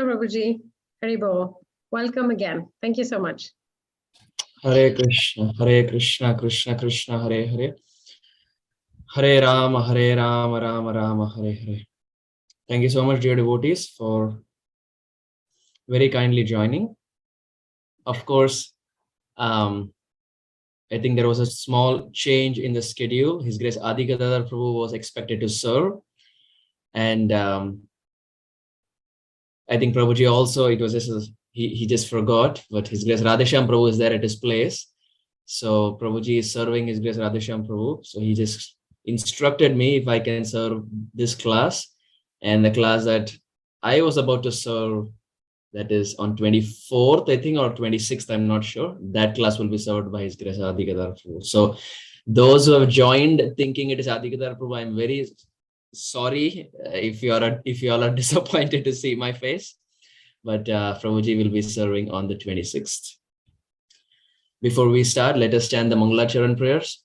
Prabhuji. Haribol. Welcome again. Thank you so much. Hare Krishna, Krishna Krishna, Hare Hare. Hare Rama, Rama Rama, Hare Hare. Thank you so much, dear devotees, for very kindly joining. Of course, I think there was a small change in the schedule. His Grace Adi Gadadhar Prabhu was expected to serve. And I think Prabhuji also, it was just, he just forgot, but His Grace Radhesham Prabhu is there at his place. So Prabhuji is serving His Grace Radhesham Prabhu. So he just instructed me if I can serve this class. And the class that I was about to serve, that is on 24th, I think, or 26th, I'm not sure. That class will be served by His Grace Adi Gadadhar Prabhu. So those who have joined thinking it is Adi Gadadhar Prabhu, I'm very sorry if you all are disappointed to see my face. But Prabhuji will be serving on the 26th. Before we start, let us chant the Mangalacharan prayers.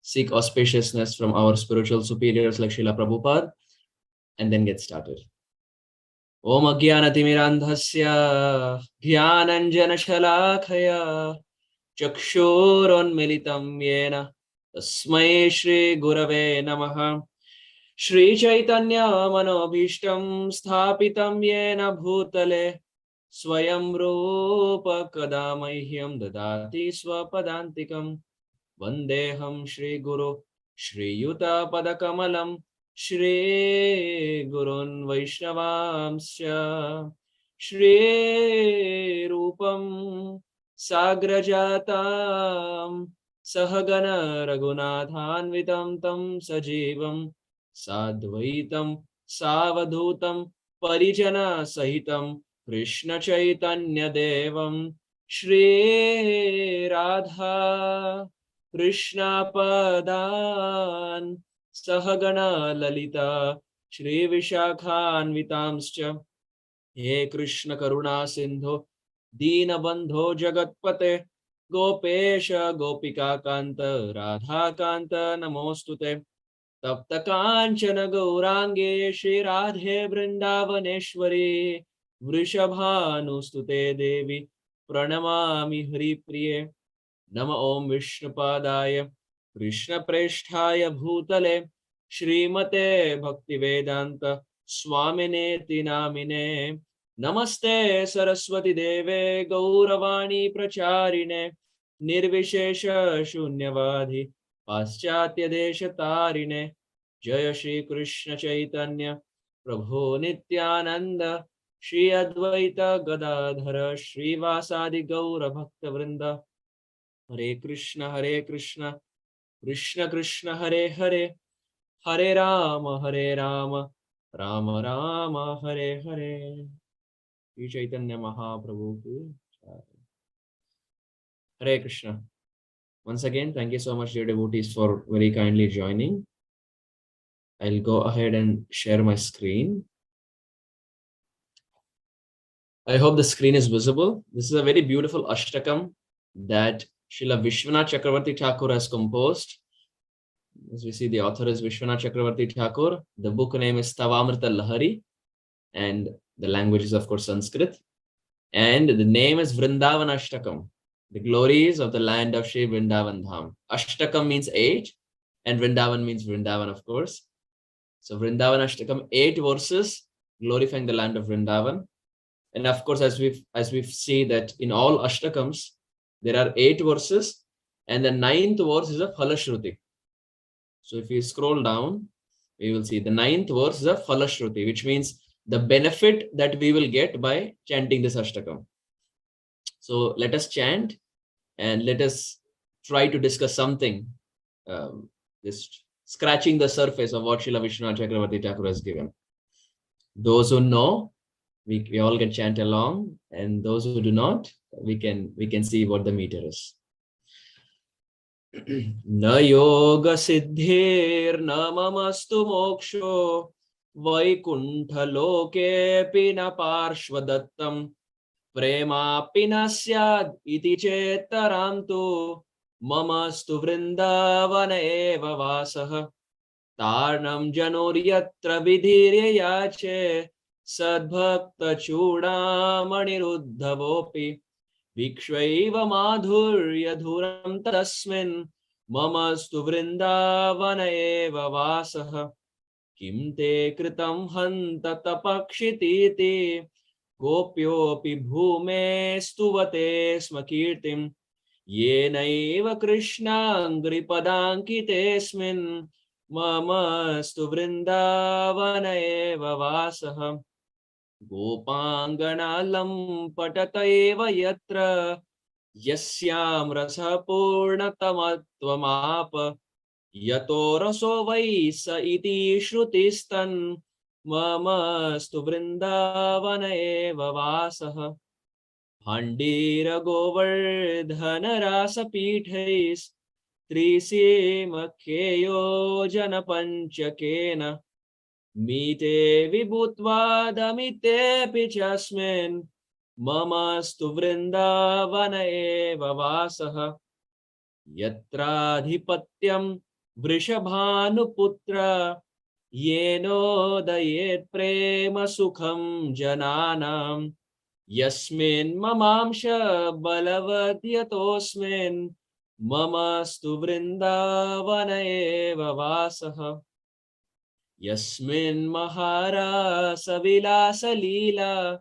Seek auspiciousness from our spiritual superiors like Srila Prabhupada, and then get started. Om Ajnanatimidandhasya Dhyananjana Shalakaya Chakshuronmilitam Yena Tasmai Shri Gurave Namaha. Shri Chaitanya Manobhishtam Sthapitam Yena Bhutale Swayam Rupa Kadamahyam Dadati Swapadantikam Vandeham Shri Guru Shri Yuta Padakamalam Shri Gurun Vaishnavamsya Shri Rupam Sagrajatam Sahagana Raghunathanvitam Tam Sajivam Sadvaitam Savadhutam Parijana Sahitam Krishna Chaitanya Devam Śrī Rādhā Krishna Padan Sahagana Lalita Shri Vishakhanvitamscha He Krishna Karuna Sindho Dina Bandho Jagatpate Gopesha Gopika Kanta Radha Kanta Namostute Tapta Kanchana Gaurange Shri Radhe Vrindavaneshwari Vrishabhanustute Devi Pranamami Hari Priye Nama Om Vishnupadaya Krishna Presthaya Bhutale Shrimate Bhaktivedanta Swamine Tinamine Namaste Saraswati Deve Gauravani Pracharine Nirvishesha Shunyavadhi Paschatya Desha Tarine Jaya Shri Krishna Chaitanya Prabhu Nityananda Shri Advaita Gadadhara Shri Vasadi Gaura Bhakta Vrinda Hare Krishna Krishna Krishna Hare Hare Hare Rama Rama Rama Hare Hare. Shri Chaitanya Mahaprabhu ki jai. Hare Krishna. Once again, thank you so much, dear devotees, for very kindly joining. I'll go ahead and share my screen. I hope the screen is visible. This is a very beautiful Ashtakam that Srila Vishwanath Chakravarti Thakur has composed. As we see, the author is Vishwanath Chakravarti Thakur. The book name is Tavamrita Lahari, and the language is, of course, Sanskrit. And the name is Vrindavan Ashtakam, the glories of the land of Shri Vrindavan Dham. Ashtakam means 8, and Vrindavan means Vrindavan, of course. So Vrindavan Ashtakam, 8 verses glorifying the land of Vrindavan. And of course, as we've seen that in all Ashtakams, there are 8 verses, and the 9th verse is a Phalashruti. So if you scroll down, we will see the 9th verse is a Phalashruti, which means the benefit that we will get by chanting this Ashtakam. So let us chant and let us try to discuss something, just scratching the surface of what Srila Vishwanath Chakravarti Thakur has given. Those who know, we all can chant along, and those who do not, we can see what the meter is. Na yoga siddhir na mamastu moksho Vaikuntha loke pina parshvadattam Prema pina syad iti chetarantu Mamastu vrindavana eva vasaha Tarnam janoryatra vidhirya yache Sadbhakta Chudamaniruddhavopi Vikshvaiva Madhurya Dhuram Tasmin Mamastu Vrindavana Eva Vasaha Kim Te Kritam Hanta Tapakshititi Gopyopi Bhume Stuvate Smakirtim Yenaiva Krishna Angripadankitasmin Mamastu Vrindavana Eva Vasaha Gopanganalam Patataiva Yatra Yasyam Rasa Purnatamattvamapa Yato Raso Vaisa Iti Shrutistan Mamastu Vrindavana Eva Vasaha Handira Govardhana Rasa Pithais Trisimakheyo Jana Panchakena Mite Vibhutvadamite Pichasmin Mamastu Vrindavana Eva Vasaha Yatradhipatyam Vrishabhanuputra Yeno Dayet Prema Sukham Jananam Yasmin Mamamsha Balavatyatosmin Mamastu Vrindavana Eva Vasaha Yasmin Maharasa Vilasa Leela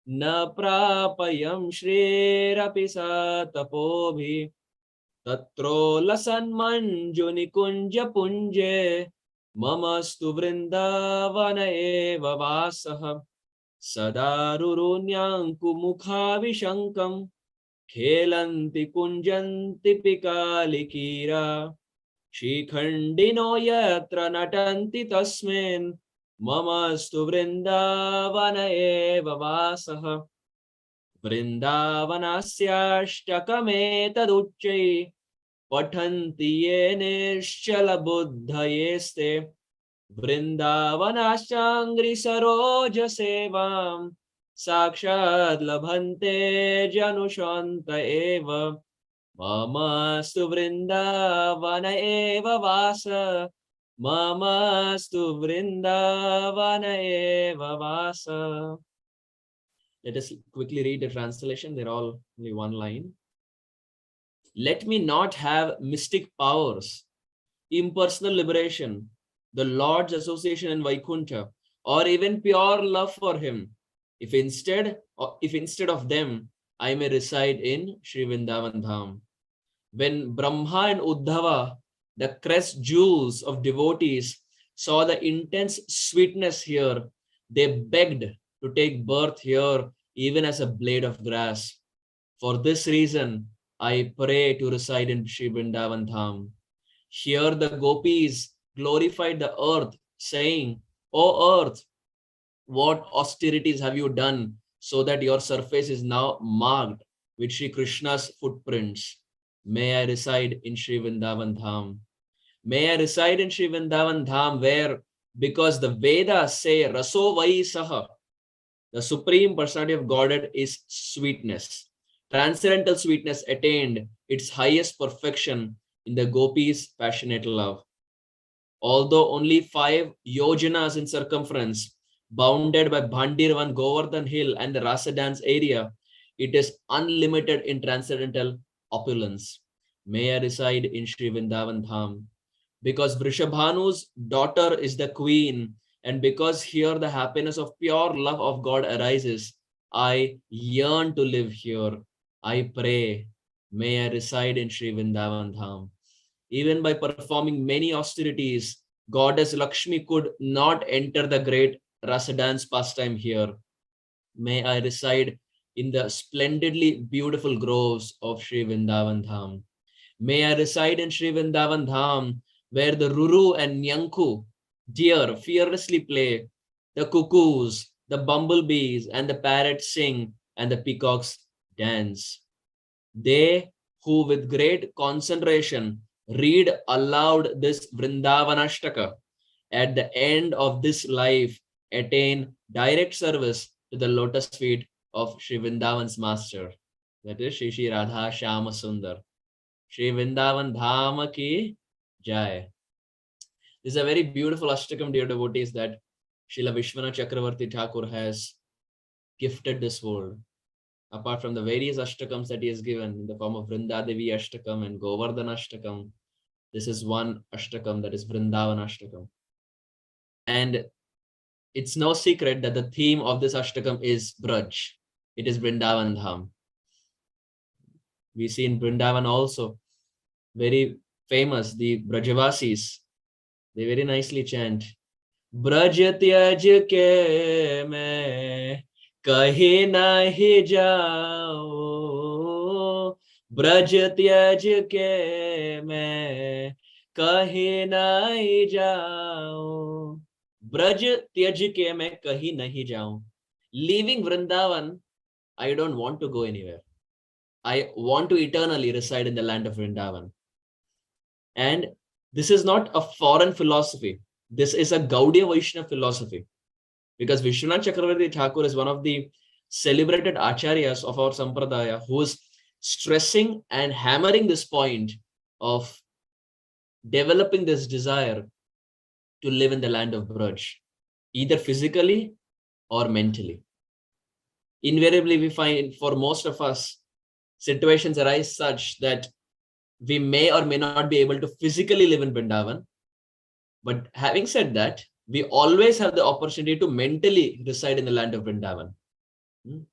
Na Prapayam Shriraphi Satapobhi Tatro Lasan Manjuni Kunja Punje Mamastu Vrindavana Eva Vasaha Sadarurunyanku Mukha Vishankam Khelanti Kunjanti Pikalikira Shikhandino Yatra Natanti Tasmin Mamastu Vrindavana Eva Vasaha Vrindavanasyaštakametadutchai Pathanti ye nischala buddhayeste Vrindavanashangri saroja sevam Sakshad labhante janushanta eva Mamastu Vrindavana Eva Vasa Mamastu Vrindavana Eva Vasa. Let us quickly read the translation. They're all only one line. Let me not have mystic powers, impersonal liberation, the Lord's association in Vaikuntha, or even pure love for him. If instead of them, I may reside in Sri Vrindavan Dham. When Brahma and Uddhava, the crest jewels of devotees, saw the intense sweetness here, they begged to take birth here even as a blade of grass. For this reason, I pray to reside in Sri Vrindavan Dham. Here the gopis glorified the earth, saying, O earth, what austerities have you done so that your surface is now marked with Sri Krishna's footprints? May I reside in Sri Vrindavan Dham. May I reside in Sri Vrindavan Dham where, because the Vedas say, Raso Vai Saha, the Supreme Personality of Godhead is sweetness. Transcendental sweetness attained its highest perfection in the gopis' passionate love. Although only 5 yojanas in circumference, bounded by Bhandirvan, Govardhan Hill and the Rasa dance area, it is unlimited in transcendental opulence. May I reside in Sri Vrindavan Dham. Because Vrishabhanu's daughter is the queen, and because here the happiness of pure love of God arises, I yearn to live here. I pray, may I reside in Sri Vrindavan Dham. Even by performing many austerities, Goddess Lakshmi could not enter the great Rasa dance pastime here. May I reside in the splendidly beautiful groves of Sri Vrindavan Dham. May I reside in Sri Vrindavan Dham, where the Ruru and Nyanku deer fearlessly play, the cuckoos, the bumblebees, and the parrots sing, and the peacocks dance. They who with great concentration read aloud this Vrindavanashtaka at the end of this life attain direct service to the lotus feet of Sri Vrindavan's master, that is Śrī Rādhā Shyama Sundar. Sri Vrindavan Dhama ki Jai. This is a very beautiful Ashtakam, dear devotees, that Srila Vishwanath Chakravarti Thakur has gifted this world. Apart from the various ashtakams that he has given in the form of Vrindadevi Ashtakam and Govardhana Ashtakam, this is one ashtakam, that is Vrindavan Ashtakam. And it's no secret that the theme of this ashtakam is Braj. It is Vrindavan Dham. We see in Vrindavan also, very famous, the Brajavasis, they very nicely chant, Braj tyaj ke main kahin nahi jao, Braj tyaj ke main kahin nahi jao, Braj tyaj ke main kahin nahi jao. Leaving Vrindavan, I don't want to go anywhere. I want to eternally reside in the land of Vrindavan. And this is not a foreign philosophy. This is a Gaudiya Vaishnava philosophy. Because Vishwanath Chakravarti Thakur is one of the celebrated acharyas of our sampradaya who is stressing and hammering this point of developing this desire to live in the land of Braj, either physically or mentally. Invariably, we find for most of us, situations arise such that we may or may not be able to physically live in Vrindavan. But having said that, we always have the opportunity to mentally reside in the land of Vrindavan.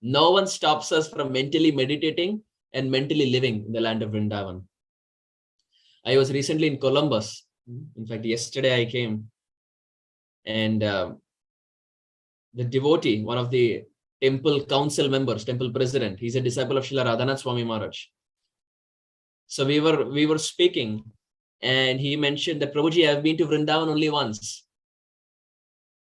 No one stops us from mentally meditating and mentally living in the land of Vrindavan. I was recently in Columbus. In fact, yesterday I came, and the devotee, one of the temple council members, temple president, he's a disciple of Śrī Rādhā Swami Maharaj. So we were speaking, and he mentioned that, Prabhuji, I've been to Vrindavan only once.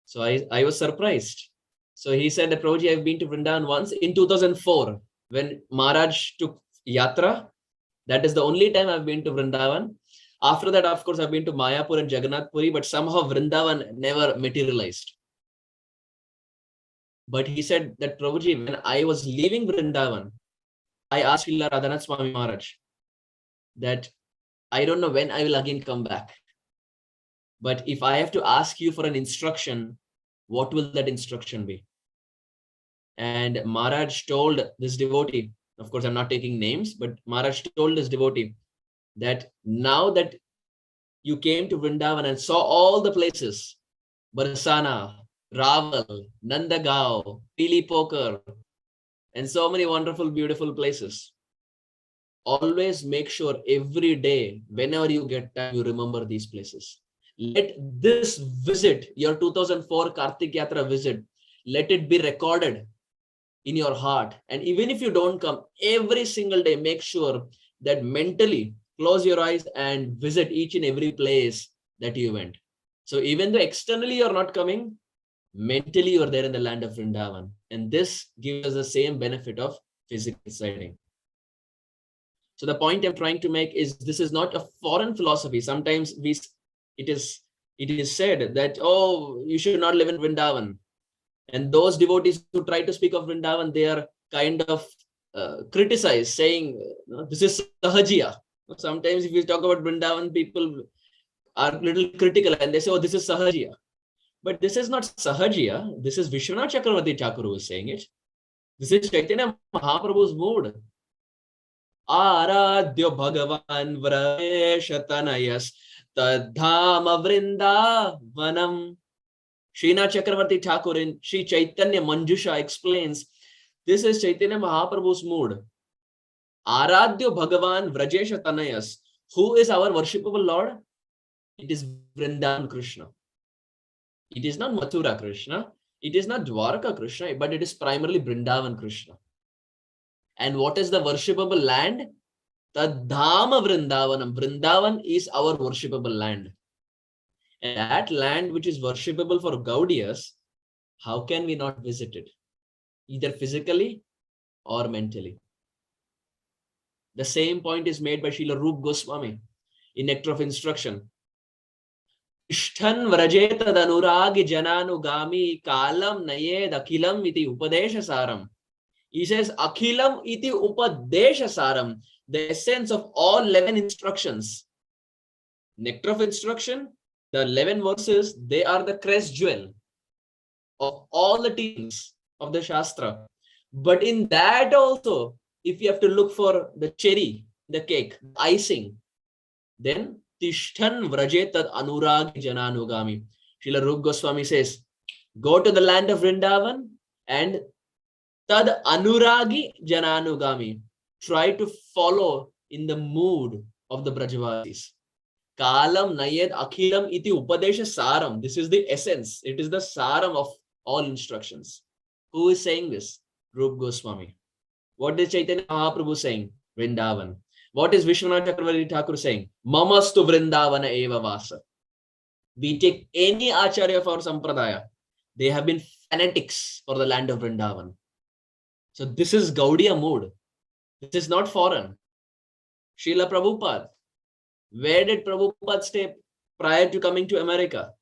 So I was surprised. So he said that, Prabhuji, I've been to Vrindavan once in 2004 when Maharaj took Yatra. That is the only time I've been to Vrindavan. After that, of course, I've been to Mayapur and Jagannath Puri, but somehow Vrindavan never materialized. But he said that, Prabhuji, when I was leaving Vrindavan, I asked Śrī Rādhā Swami Maharaj that I don't know when I will again come back. But if I have to ask you for an instruction, what will that instruction be? And Maharaj told this devotee, of course, I'm not taking names, but Maharaj told this devotee that now that you came to Vrindavan and saw all the places, Barsana, Raval, Nandagaon, Pili Poker, and so many wonderful, beautiful places. Always make sure every day, whenever you get time, you remember these places. Let this visit, your 2004 Kartik Yatra visit, let it be recorded in your heart. And even if you don't come, every single day, make sure that mentally close your eyes and visit each and every place that you went. So even though externally you're not coming, mentally you're there in the land of Vrindavan. And this gives us the same benefit of physical residing. So the point I'm trying to make is this is not a foreign philosophy. Sometimes it is said that, oh, you should not live in Vrindavan. And those devotees who try to speak of Vrindavan, they are kind of criticized, saying, this is Sahajiya. Sometimes if you talk about Vrindavan, people are a little critical and they say, oh, this is Sahajiya. But this is not Sahajiya. This is Vishwanath Chakravarti Thakur who is saying it. This is Chaitanya Mahaprabhu's mood. Aradhya Bhagavan Vrayeshatanayas Tadhama Vrindavanam. Srinath Chakravarti Thakur in Sri Chaitanya Manjusha explains, this is Chaitanya Mahaprabhu's mood. Aradhya Bhagavan Vrayeshatanayas. Who is our worshipable Lord? It is Vrindavan Krishna. It is not Mathura Krishna. It is not Dwarka Krishna, but it is primarily Vrindavan Krishna. And what is the worshipable land? Tadhama Vrindavanam. Vrindavan is our worshipable land. And that land which is worshipable for Gaudiyas, how can we not visit it? Either physically or mentally. The same point is made by Srila Rupa Goswami in Nectar of Instruction. Ishthan vrajeta danuragi jananugami kalam nayed akhilam iti upadesha saram. He says, akhilam iti upadesha saram, the essence of all 11 instructions. Nectar of Instruction, the 11 verses, they are the crest jewel. of all the teachings of the Shastra. But in that also, if you have to look for the cherry, the cake, icing, then Tishtan Vraje Tad Anurag Jananugami. Srila Rupa Goswami says, go to the land of Vrindavan and Tad Anuragi Jananugami. Try to follow in the mood of the Brajavasis. Kalam Nayed Akhilam Iti Upadesha Saram. This is the essence. It is the saram of all instructions. Who is saying this? Rupa Goswami. What is Chaitanya Mahaprabhu saying? Vrindavan. What is Vishwanath Chakravarti Thakur saying? Mamastu Vrindavana Eva Vasa. We take any Acharya of our Sampradaya. They have been fanatics for the land of Vrindavan. So this is Gaudiya mood. This is not foreign. Srila Prabhupada. Where did Prabhupada stay prior to coming to America?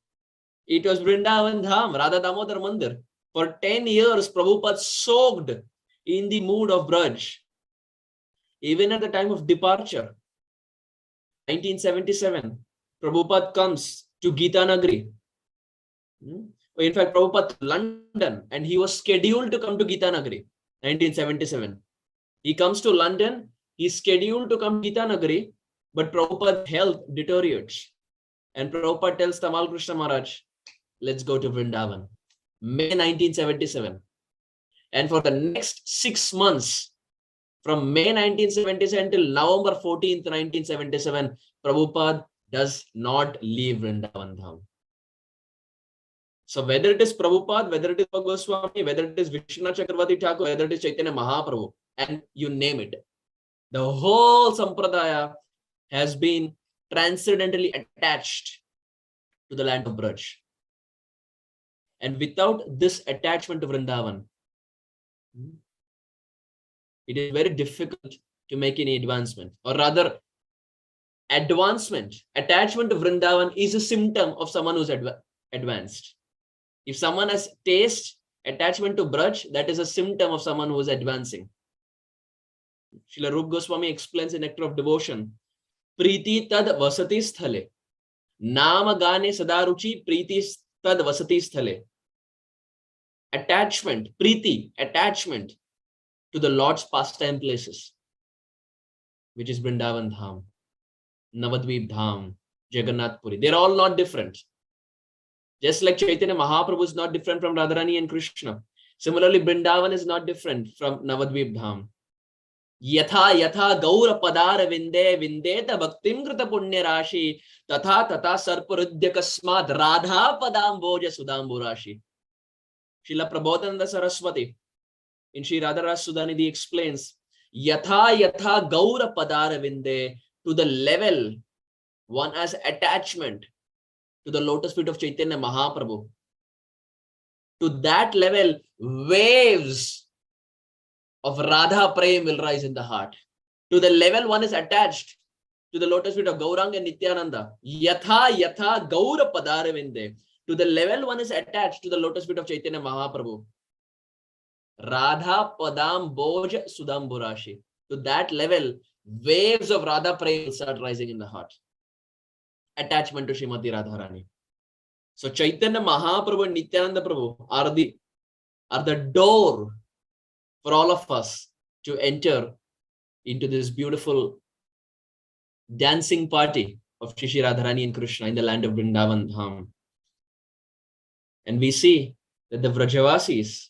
It was Vrindavan Dham, Radha Damodar Mandir. For 10 years, Prabhupada soaked in the mood of Braj. Even at the time of departure, 1977, Prabhupada comes to Gita Nagari. In fact, Prabhupada to London, and he was scheduled to come to Gita Nagari, 1977. He comes to London, he's scheduled to come to Gita Nagari, but Prabhupada's health deteriorates. And Prabhupada tells Tamal Krishna Maharaj, let's go to Vrindavan. May 1977. And for the next 6 months, from May 1977 till November 14th, 1977, Prabhupada does not leave Vrindavan Dham. So whether it is Prabhupada, whether it is Goswami, whether it is Vishwanath Chakravarti Thakur, whether it is Chaitanya Mahaprabhu, and you name it, the whole Sampradaya has been transcendently attached to the land of Braj. And without this attachment to Vrindavan, it is very difficult to make any advancement. Or rather, advancement, attachment to Vrindavan is a symptom of someone who's advanced. If someone has taste, attachment to Braj, that is a symptom of someone who is advancing. Srila Rupa Goswami explains in Nectar of Devotion, Priti tad vasati sthale. Nama gane sadaruchi priti tad vasati sthale. Attachment, priti, attachment to the Lord's pastime places, which is Vrindavan Dham, Navadvip Dham, Jagannath Puri. They're all not different. Just like Chaitanya Mahaprabhu is not different from Radharani and Krishna. Similarly, Vrindavan is not different from Navadvip Dham. Yatha yatha gaura padara vinde vindeta bhaktim krita punya rashi tatha tatha sarparudya kasmad radha padam boja sudambu rashi. Srila Prabodhananda Saraswati in Śrī Rādhā Sudhanidhi explains, Yatha yatha gaura padara vinde, to the level one has attachment to the lotus feet of Chaitanya Mahaprabhu. To that level, waves of Radha Prem will rise in the heart. To the level one is attached to the lotus feet of Gauranga and Nityananda. Yatha yatha gaura padara vinde. To the level one is attached to the lotus feet of Chaitanya Mahaprabhu. Radha Padam Boj Sudamburashi. To that level, waves of Radha Prem will start rising in the heart. Attachment to Srimati Radharani. So Chaitanya Mahaprabhu and Nityananda Prabhu are the door for all of us to enter into this beautiful dancing party of Śrī Radharani and Krishna in the land of Vrindavan Dham. And we see that the Vrajavasis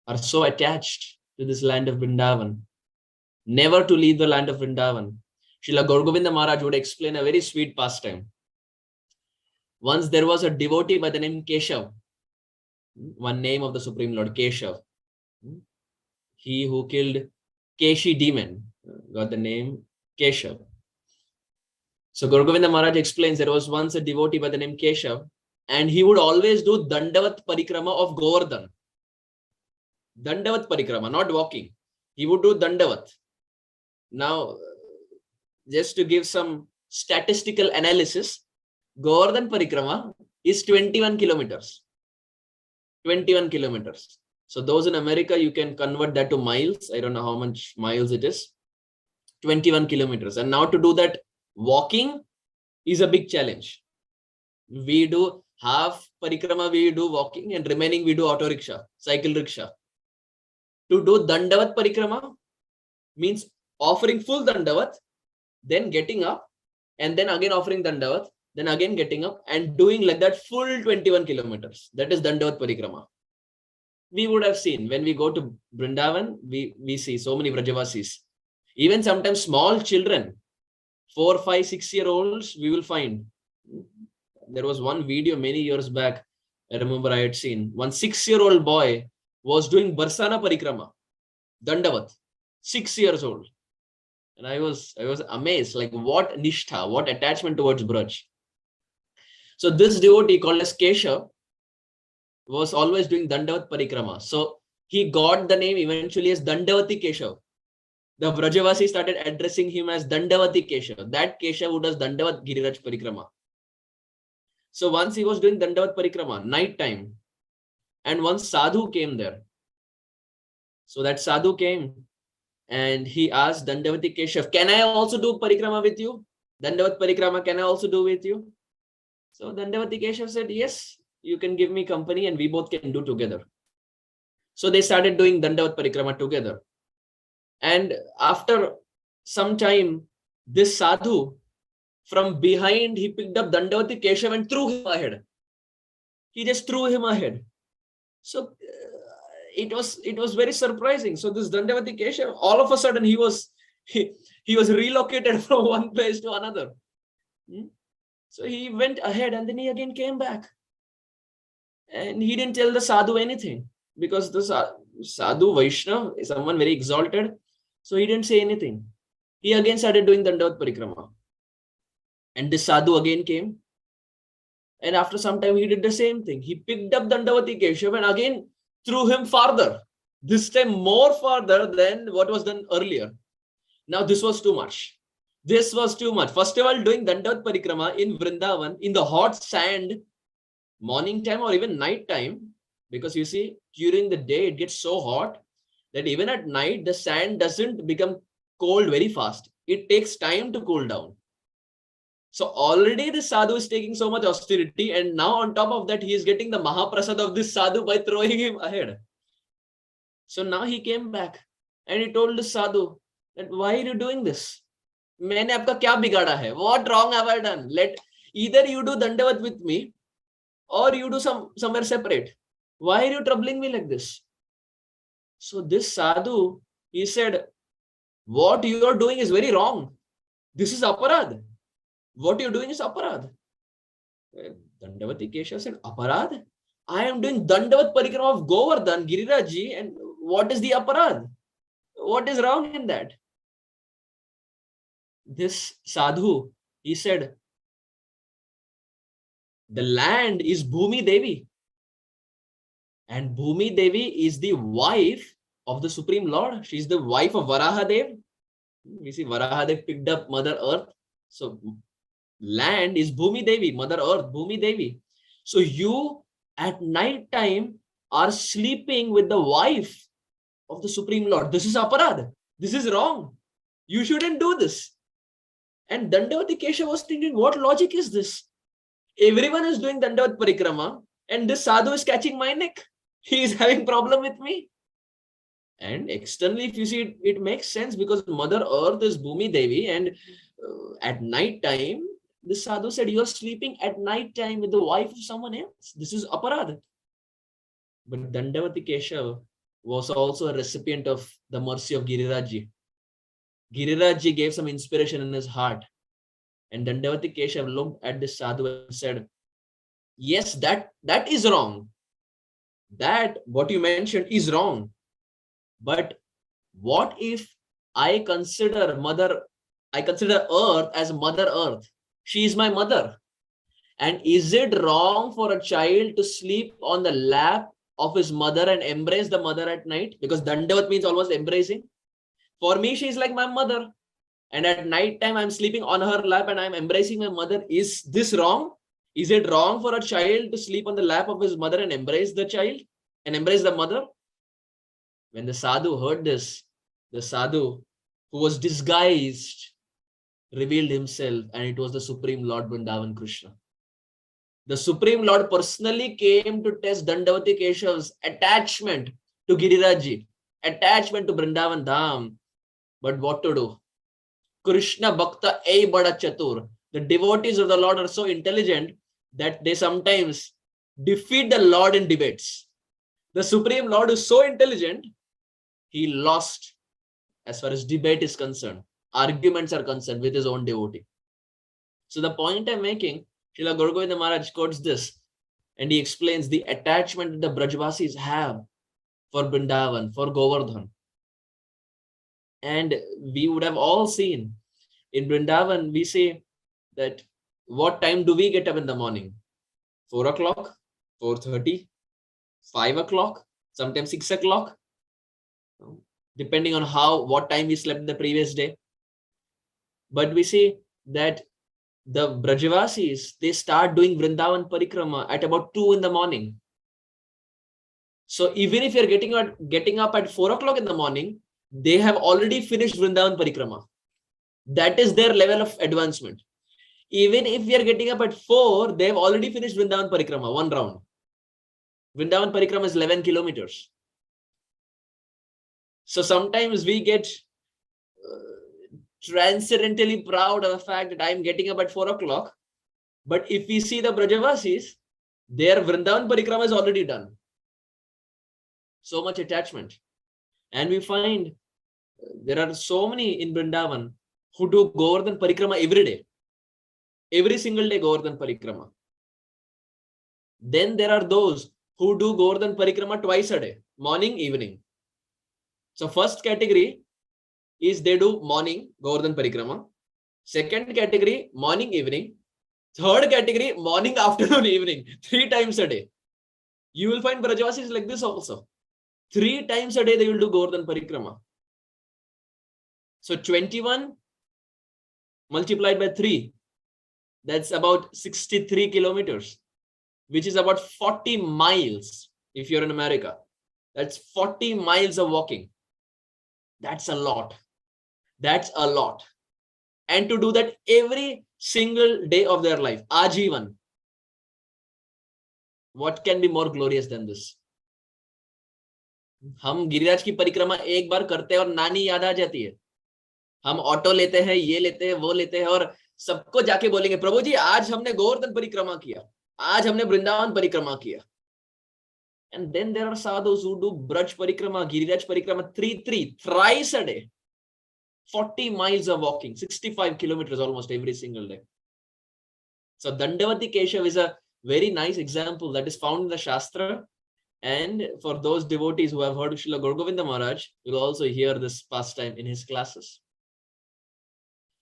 are so attached to this land of Vrindavan, never to leave the land of Vrindavan. Srila Gaur Govinda Maharaj would explain a very sweet pastime. Once there was a devotee by the name Keshav, one name of the Supreme Lord, Keshav. He who killed Keshi demon got the name Keshav. So Gaur Govinda Maharaj explains there was once a devotee by the name Keshav, and he would always do Dandavat Parikrama of Govardhan. Dandavat Parikrama, not walking. He would do Dandavat. Now, just to give some statistical analysis, Govardhan Parikrama is 21 kilometers. 21 kilometers. So those in America, you can convert that to miles. I don't know how much miles it is. 21 kilometers. And now to do that walking is a big challenge. We do half parikrama we do walking and remaining we do auto rickshaw, cycle rickshaw. To do Dandavat parikrama means offering full Dandavat, then getting up, and then again offering Dandavat, then again getting up and doing like that full 21 kilometers. That is Dandavat parikrama. We would have seen when we go to Vrindavan, we see so many Vrajavasis. Even sometimes small children, 4, 5, 6-year-olds, we will find. There was one video many years back. I remember I had seen one 6-year-old boy was doing Barsana Parikrama, Dandavat, 6 years old. And I was amazed, like what nishtha, what attachment towards Braj. So this devotee called as Keshav was always doing Dandavat Parikrama. So he got the name eventually as Dandavati Keshav. The Vrajavasi started addressing him as Dandavati Keshav. That Keshav who does Dandavat Giriraj Parikrama. So once he was doing Dandavat Parikrama, night time, and one sadhu came there. So that sadhu came and he asked Dandavati Keshav, can I also do Parikrama with you? Dandavat Parikrama, can I also do with you? So Dandavati Keshav said, yes, you can give me company and we both can do together. So they started doing Dandavat Parikrama together. And after some time, this sadhu, from behind, he picked up Dandavati Keshav and threw him ahead. He just threw him ahead. So it was very surprising. So this Dandavati Keshav, all of a sudden, he was relocated from one place to another. So he went ahead and then he again came back. And he didn't tell the sadhu anything because the sadhu Vaishnav is someone very exalted. So he didn't say anything. He again started doing Dandavat Parikrama. And this sadhu again came. And after some time, he did the same thing. He picked up Dandavati Keshav and again threw him farther. This time more farther than what was done earlier. Now this was too much. This was too much. First of all, doing Dandavat Parikrama in Vrindavan, in the hot sand, morning time or even night time, because you see, during the day, it gets so hot that even at night, the sand doesn't become cold very fast. It takes time to cool down. So already the sadhu is taking so much austerity, and now on top of that, he is getting the Mahaprasad of this sadhu by throwing him ahead. So now he came back and he told the sadhu that, why are you doing this? मैंने आपका क्या बिगाड़ा है? What wrong have I done? Let either you do Dandavat with me or you do somewhere separate. Why are you troubling me like this? So this sadhu, he said, what you are doing is very wrong. This is aparad. What you're doing is aparad. Dandavati Keshav said, aparad? I am doing Dandavat Parikrama of Govardhan, Girirajji, and what is the aparad? What is wrong in that? This sadhu, he said, the land is Bhumi Devi. And Bhumi Devi is the wife of the Supreme Lord. She is the wife of Varahadev. We see Varahadev picked up Mother Earth. So land is Bhumi Devi, Mother Earth, Bhumi Devi. So you at night time are sleeping with the wife of the Supreme Lord. This is aparad. This is wrong. You shouldn't do this. And Dandavati Keshav was thinking, what logic is this? Everyone is doing Dandavat Parikrama and this sadhu is catching my neck. He is having problem with me. And externally, if you see it, it makes sense because Mother Earth is Bhumi Devi, and at night time, the sadhu said, you are sleeping at night time with the wife of someone else. This is aparad. But Dandavati Keshav was also a recipient of the mercy of Girirajji. Girirajji gave some inspiration in his heart. And Dandavati Keshav looked at this sadhu and said, yes, that is wrong. That what you mentioned is wrong. But what if I consider Earth as Mother Earth? She is my mother. And is it wrong for a child to sleep on the lap of his mother and embrace the mother at night? Because Dandavat means almost embracing. For me, she is like my mother. And at night time, I'm sleeping on her lap and I'm embracing my mother. Is this wrong? Is it wrong for a child to sleep on the lap of his mother and embrace the child and embrace the mother? When the sadhu heard this, the sadhu who was disguised revealed himself, and it was the Supreme Lord Vrindavan Krishna. The Supreme Lord personally came to test Dandavati Keshav's attachment to Girirajji, attachment to Vrindavan Dham. But what to do? Krishna Bhakta Ei Bada Chatur. The devotees of the Lord are so intelligent that they sometimes defeat the Lord in debates. The Supreme Lord is so intelligent, he lost as far as debate is concerned, arguments are concerned with his own devotee. So the point I'm making, Srila Gaura Govinda Maharaj quotes this and he explains the attachment that the Brajvasis have for Vrindavan, for Govardhan. And we would have all seen in Vrindavan, we say that what time do we get up in the morning? 4 o'clock, 4:30, 5 o'clock, sometimes 6 o'clock, depending on what time we slept the previous day. But we see that the Brajavasis, they start doing Vrindavan Parikrama at about 2 in the morning. So even if you're getting up at 4 o'clock in the morning, they have already finished Vrindavan Parikrama. That is their level of advancement. Even if we are getting up at 4, they have already finished Vrindavan Parikrama, one round. Vrindavan Parikrama is 11 kilometers. So sometimes we get transcendentally proud of the fact that I'm getting up at 4 o'clock. But if we see the Brajavasis, their Vrindavan Parikrama is already done. So much attachment. And we find there are so many in Vrindavan who do Govardhan Parikrama every day. Every single day Govardhan Parikrama. Then there are those who do Govardhan Parikrama twice a day, morning, evening. So first category is they do morning Govardhan Parikrama. Second category, morning, evening. Third category, morning, afternoon, evening. 3 times a day. You will find Brajavasis like this also. 3 times a day they will do Govardhan Parikrama. So 21 multiplied by 3, that's about 63 kilometers, which is about 40 miles if you're in America. That's 40 miles of walking. That's a lot. That's a lot. And to do that every single day of their life, Ajivan. What can be more glorious than this? हम गिरिराज की परिक्रमा एक बार करते हैं और नानी याद आ जाती है. हम ऑटो लेते हैं, ये लेते हैं, वो लेते हैं और सबको जाके बोलेंगे, प्रभु जी आज हमने गोवर्धन परिक्रमा किया, आज हमने वृंदावन परिक्रमा किया. And then there are sadhus who do Braj Parikrama, Giriraj Parikrama, thrice a day. 40 miles of walking, 65 kilometers almost every single day. So Dandavati Keshav is a very nice example that is found in the Shastra. And for those devotees who have heard of Srila Gaura Govinda Maharaj, will also hear this pastime in his classes.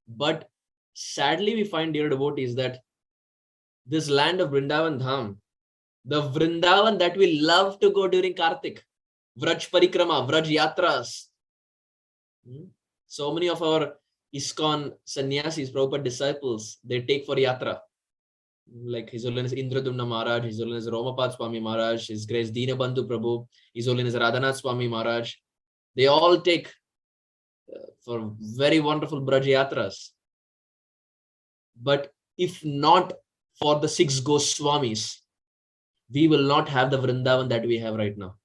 But sadly, we find, dear devotees, that this land of Vrindavan Dham, the Vrindavan that we love to go during Kartik, Vraj Parikrama, Vraj Yatras. So many of our ISKCON sannyasis, Prabhupada disciples, they take for Yatra. Like His Holiness Indradumna Maharaj, His Holiness Romapad Swami Maharaj, His Grace Dinabandhu Prabhu, His Holiness Radhanath Swami Maharaj. They all take for very wonderful Braj Yatras. But if not for the 6 Goswamis, we will not have the Vrindavan that we have right now.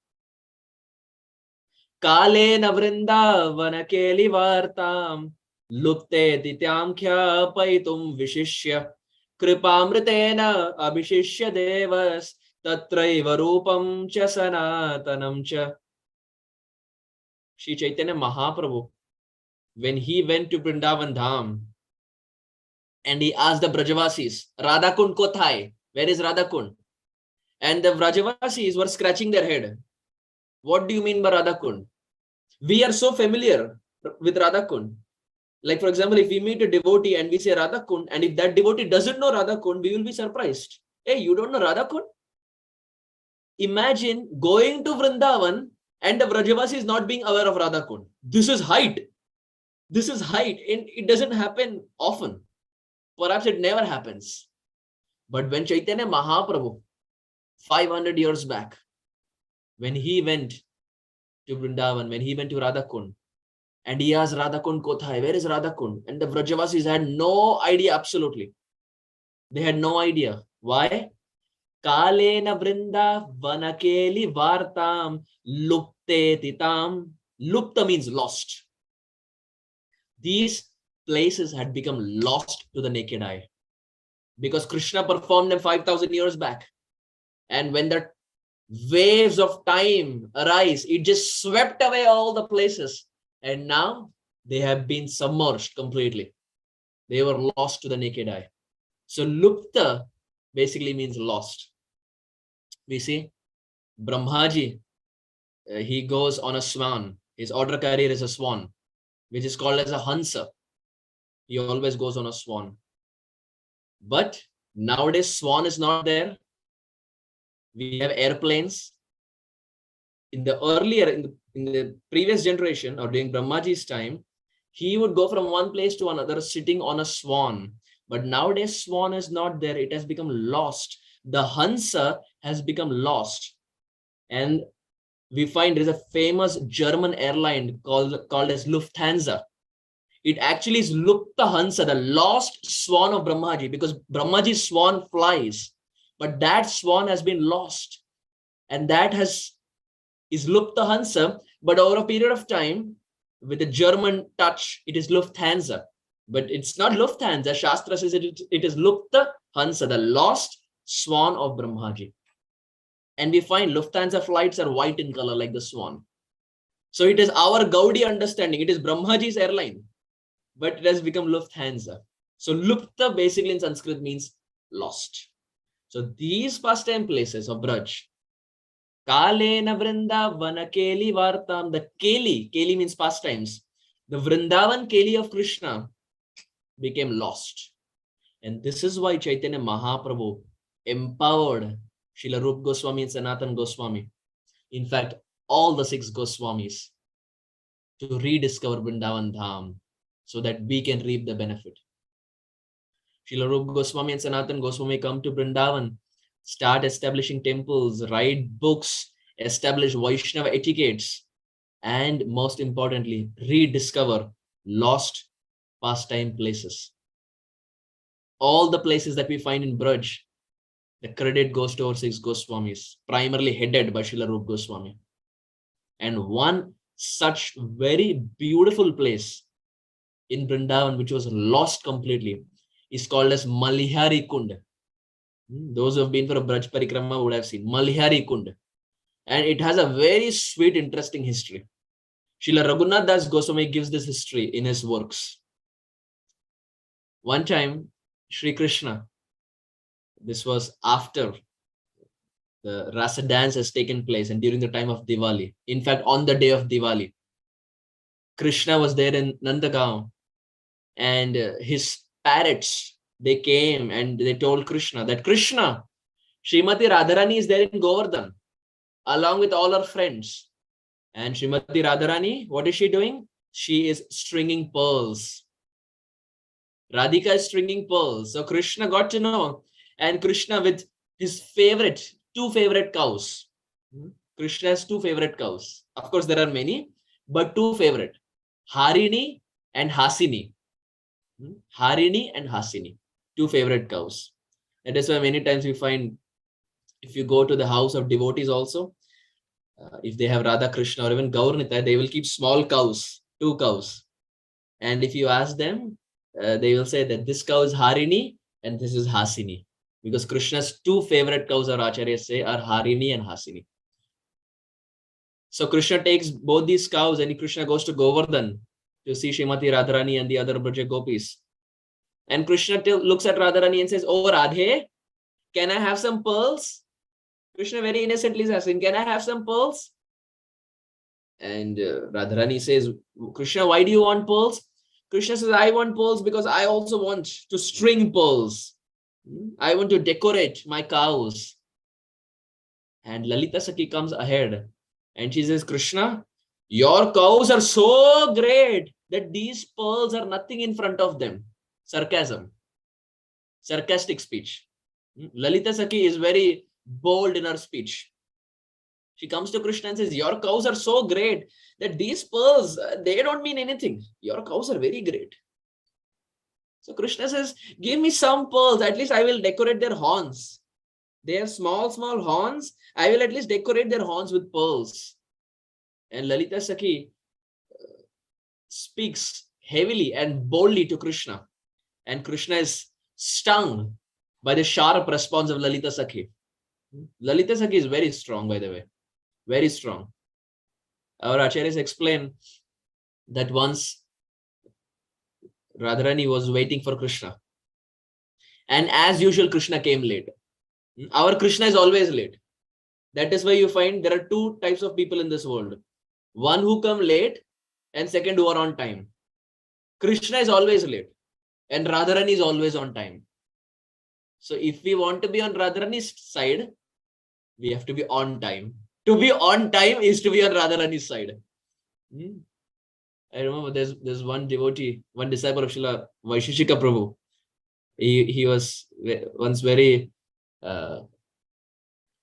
Kale na Vrindavana keli vartam lupte tityam kya paitum vishishya kripamritena abhishishya devas tatraiva rupam cha sanatanam cha. Shri Chaitanya Mahaprabhu, when he went to Vrindavan Dham and he asked the Brajavasis, Radha Kund kothai? Where is Radha Kund? And the Brajavasis were scratching their head. What do you mean by Radha Kund? We are so familiar with Radha Kund. Like, for example, if we meet a devotee and we say Radha Kund, and if that devotee doesn't know Radha Kund, we will be surprised. Hey, you don't know Radha Kund? Imagine going to Vrindavan and the Brajavasis not being aware of Radha Kund. This is height. This is height. And it doesn't happen often. Perhaps it never happens. But when Chaitanya Mahaprabhu, 500 years back, when he went to Vrindavan, when he went to Radha Kund, and he asked Radha Kund kothai, where is Radha Kund? And the Brajavasis had no idea, absolutely. They had no idea. Why? Kalena vrinda vanakeli vartam lupte titam. Lupta means lost. These places had become lost to the naked eye because Krishna performed them 5,000 years back. And when the waves of time arise, it just swept away all the places. And now they have been submerged completely. They were lost to the naked eye. So lupta basically means lost. We see Brahmaji, he goes on a swan. His order carrier is a swan, which is called as a Hansa. He always goes on a swan. But nowadays, swan is not there. We have airplanes. In the previous generation, or during Brahmaji's time, he would go from one place to another sitting on a swan. But nowadays, swan is not there. It has become lost. The Hansa has become lost. And we find there is a famous German airline called as Lufthansa. It actually is Lupta Hansa, the lost swan of Brahmaji, because Brahmaji's swan flies, but that swan has been lost, and that is Lupta Hansa. But over a period of time, with a German touch, it is Lufthansa, but it's not Lufthansa. Shastra says it is Lupta Hansa, the lost swan of Brahmaji. And we find Lufthansa flights are white in color like the swan. So it is our Gaudi understanding. It is Brahmaji's airline, but it has become Lufthansa. So Lupta basically in Sanskrit means lost. So these pastime places of Braj, Kalena Vrindavana Keli Vartam, the Keli means pastimes. The Vrindavan Keli of Krishna became lost. And this is why Chaitanya Mahaprabhu empowered Srila Rupa Goswami and Sanatana Goswami, in fact, all the 6 Goswamis, to rediscover Vrindavan Dham so that we can reap the benefit. Srila Rupa Goswami and Sanatana Goswami come to Vrindavan, start establishing temples, write books, establish Vaishnava etiquettes, and most importantly, rediscover lost pastime places. All the places that we find in Braj, the credit goes to our 6 Goswamis, primarily headed by Srila Rupa Goswami. And one such very beautiful place in Vrindavan, which was lost completely, is called as Malihari Kund. Those who have been for a Braj Parikrama would have seen Malihari Kund. And it has a very sweet, interesting history. Srila Raghunath Das Goswami gives this history in his works. One time, Sri Krishna, this was after the Rasa dance has taken place and during the time of Diwali. In fact, on the day of Diwali, Krishna was there in Nandagaon, and his parrots, they came and they told Krishna that Krishna, Srimati Radharani is there in Govardhan along with all her friends. And Srimati Radharani, what is she doing? She is stringing pearls. Radhika is stringing pearls. So Krishna got to know, and Krishna with his 2 favorite cows. Krishna has 2 favorite cows. Of course, there are many, but 2 favorite, Harini and Hasini. Harini and Hasini, 2 favorite cows. That is why many times we find, if you go to the house of devotees also, if they have Radha Krishna or even Gaurnita, they will keep small cows, 2 cows. And if you ask them, they will say that this cow is Harini and this is Hasini. Because Krishna's 2 favorite cows, our acharyas say, are Harini and Hasini. So Krishna takes both these cows and Krishna goes to Govardhan to see Srimati Radharani and the other Braja Gopis. And Krishna looks at Radharani and says, "Oh Radhe, can I have some pearls?" Krishna very innocently is asking, "Can I have some pearls?" And Radharani says, "Krishna, why do you want pearls?" Krishna says, "I want pearls because I also want to string pearls. I want to decorate my cows." And Lalita Sakhi comes ahead and she says, "Krishna, your cows are so great that these pearls are nothing in front of them." Sarcasm, sarcastic speech. Lalita Sakhi is very bold in her speech. She comes to Krishna and says, "Your cows are so great that these pearls, they don't mean anything. Your cows are very great." So Krishna says, "Give me some pearls. At least I will decorate their horns. They have small, small horns. I will at least decorate their horns with pearls. And Lalita Sakhi speaks heavily and boldly to Krishna. And Krishna is stung by the sharp response of Lalita Sakhi. Lalita Sakhi is very strong, by the way. Very strong. Our acharyas explain that once Radharani was waiting for Krishna. And as usual, Krishna came late. Our Krishna is always late. That is why you find there are two types of people in this world. One who come late and second who are on time. Krishna is always late and Radharani is always on time. So if we want to be on Radharani's side, we have to be on time. To be on time is to be on Radharani's side. I remember there's one devotee, one disciple of Srila Vaisheshika Prabhu. He was once very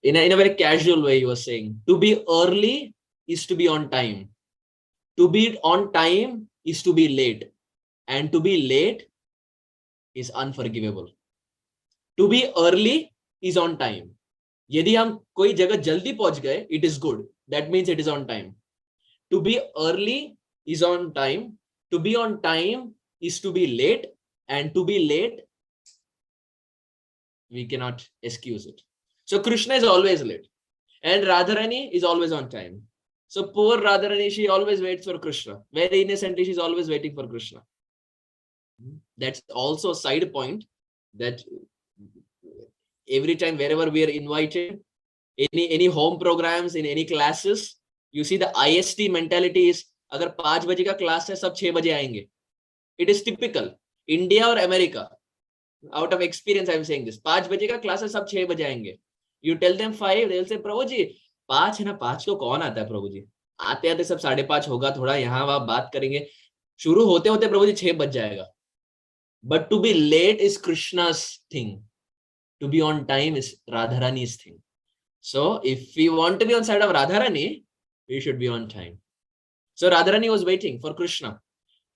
in a very casual way, he was saying, to be early is to be on time. To be on time is to be late. And to be late is unforgivable. To be early is on time. यदि हम कोई जगह जल्दी पहुंच गए, it is good. That means it is on time. To be early is on time. To be on time is to be late. And to be late, we cannot excuse it. So Krishna is always late. And Radharani is always on time. So poor Radharani, she always waits for Krishna. Very innocently, she's always waiting for Krishna. That's also a side point that every time wherever we are invited, any home programs, in any classes, you see the IST mentality is, agar 5 baje ka class hai, sab 6 baje aayenge. It is typical. India or America. Out of experience, I am saying this. 5 baje ka class hai, sab 6 baje aayenge. You tell them 5, they will say, Prabhu ji, 5 है ना, 5 को कौन आता है प्रभु जी? आते आते सब 5:30 होगा, थोड़ा यहाँ वहाँ बात करेंगे. शुरू होते होते प्रभु जी 6 बज जाएगा. But to be late is Krishna's thing. To be on time is Radharani's thing. So if we want to be on side of Radharani, we should be on time. So Radharani was waiting for Krishna.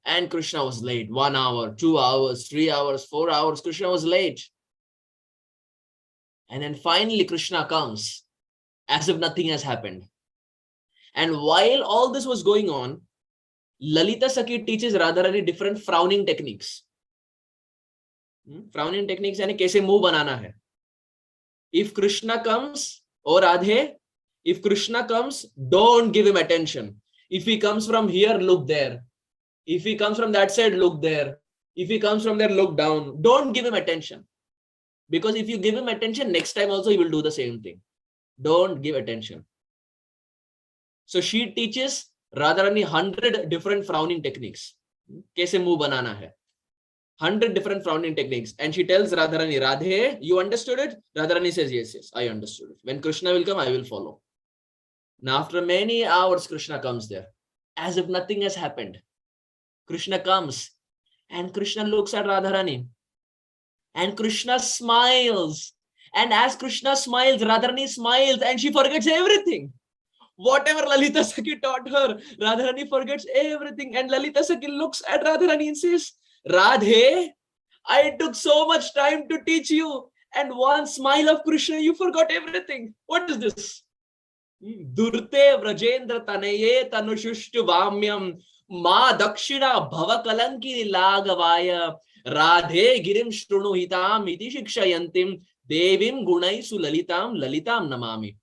And Krishna was late. 1 hour, 2 hours, 3 hours, 4 hours. Krishna was late. And then finally Krishna comes as if nothing has happened. And while all this was going on, Lalita Sakhi teaches Radharani different frowning techniques. Frowning techniques यानी कैसे मुंह बनाना है. If Krishna comes, oh Radhe, if Krishna comes, don't give him attention. If he comes from here, look there. If he comes from that side, look there. If he comes from there, look down. Don't give him attention. Because if you give him attention, next time also he will do the same thing. Don't give attention. So she teaches Radharani 100 different frowning techniques. कैसे मुंह बनाना है. 100 different frowning techniques. And she tells Radharani, Radhe, you understood it? Radharani says, yes, yes, I understood it. When Krishna will come, I will follow. Now, after many hours, Krishna comes there. As if nothing has happened. Krishna comes. And Krishna looks at Radharani. And Krishna smiles. And as Krishna smiles, Radharani smiles. And she forgets everything. Whatever Lalita Sakhi taught her, Radharani forgets everything. And Lalita Sakhi looks at Radharani and says, Radhe, I took so much time to teach you, and one smile of Krishna, you forgot everything. What is this? Durte Vrajendra Tanaye Tanushushtu Vamyam Ma Dakshina Bhavakalanki Lagavaya Radhe Girim Shrunu Hitam Iti Shikshayantim Devim Gunai Sulalitam Lalitam Namami.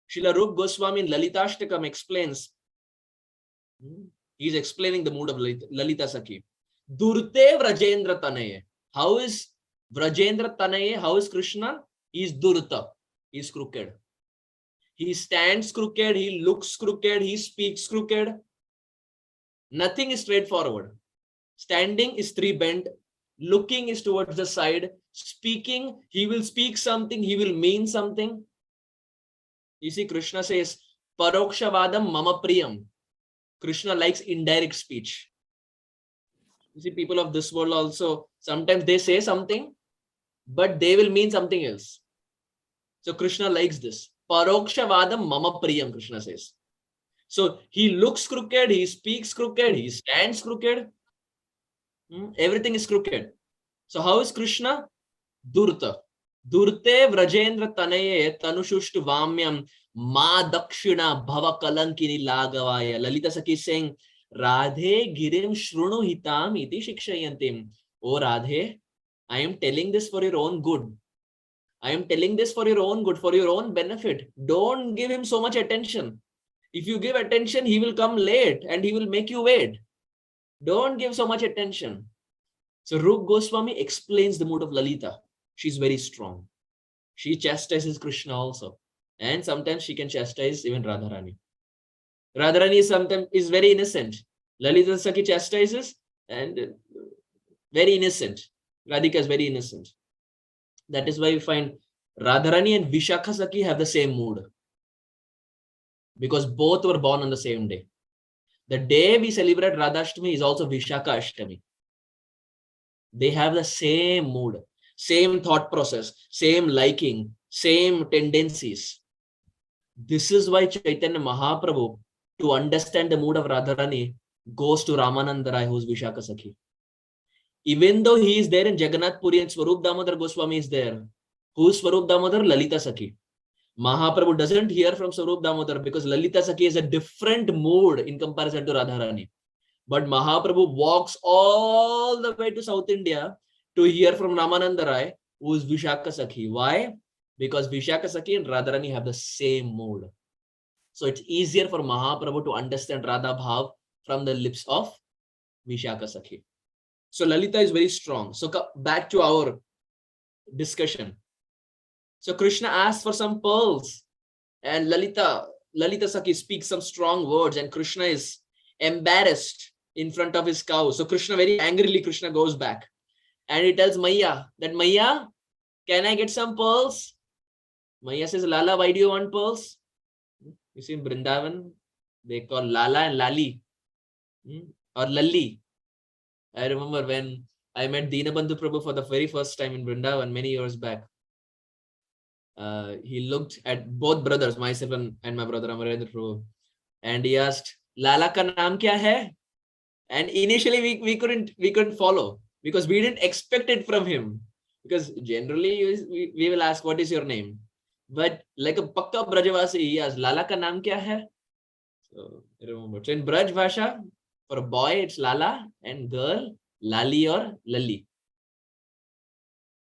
Srila Rup Goswami in Lalitashtakam explains, he's explaining the mood of Lalita Sakhi. Durte Vrajendra Tanaye. How is Vrajendra Tanaye? How is Krishna? He is Durta. He is crooked. He stands crooked. He looks crooked. He speaks crooked. Nothing is straightforward. Standing is 3 bent. Looking is towards the side. Speaking, he will speak something. He will mean something. You see, Krishna says, Parokshavadam mama priyam. Krishna likes indirect speech. You see, people of this world also, sometimes they say something, but they will mean something else. So Krishna likes this. Parokshavadam mama priyam, Krishna says. So he looks crooked, he speaks crooked, he stands crooked. Everything is crooked. So how is Krishna? Durta. Durte Vrajendra Tanaye Tanushushtu Vamyam Ma Dakshina Bhava Kalankini Lagavaya. Lalita Sakhi is saying, Radhe Girim Shrunu Hitam Iti Shikshayantim. Oh Radhe, I am telling this for your own good. I am telling this for your own good, for your own benefit. Don't give him so much attention. If you give attention, he will come late and he will make you wait. Don't give so much attention. So Rup Goswami explains the mood of Lalita. She's very strong. She chastises Krishna also. And sometimes she can chastise even Radharani. Radharani sometimes is very innocent. Lalita Sakhi chastises and very innocent. Radhika is very innocent. That is why we find Radharani and Vishakha Sakhi have the same mood. Because both were born on the same day. The day we celebrate Radhashtami is also Vishakha Ashtami. They have the same mood, same thought process, same liking, same tendencies. This is why Chaitanya Mahaprabhu, to understand the mood of Radharani, goes to Ramananda Rai, who is Vishakha Sakhi. Even though he is there in Jagannath Puri and Swarup Damodar Goswami is there, who is Swarup Damodar? Lalita Sakhi. Mahaprabhu doesn't hear from Swarup Damodar because Lalita Sakhi is a different mood in comparison to Radharani. But Mahaprabhu walks all the way to South India to hear from Ramananda Rai, who is Vishakha Sakhi. Why? Because Vishakha Sakhi and Radharani have the same mood. So it's easier for Mahaprabhu to understand Radha Bhav from the lips of Vishakha Sakhi. So Lalita is very strong. So back to our discussion. So Krishna asks for some pearls and Lalita Sakhi speaks some strong words and Krishna is embarrassed in front of his cow. So Krishna very angrily, Krishna goes back and he tells Maya that, Maya, can I get some pearls? Maya says, Lala, why do you want pearls? You see in Vrindavan, they call Lala and Lali or Lalli. I remember when I met Dinabandhu Prabhu for the very first time in Vrindavan many years back. He looked at both brothers, myself and my brother Amarendra Prabhu, and he asked, Lala ka naam kya hai? And initially we couldn't follow because we didn't expect it from him. Because generally we will ask, what is your name? But like a pakka Brajavasi, he asked, Lala ka naam kya hai? So remember, so in Braj Bhasha, for a boy it's Lala and girl Lali or Lalli.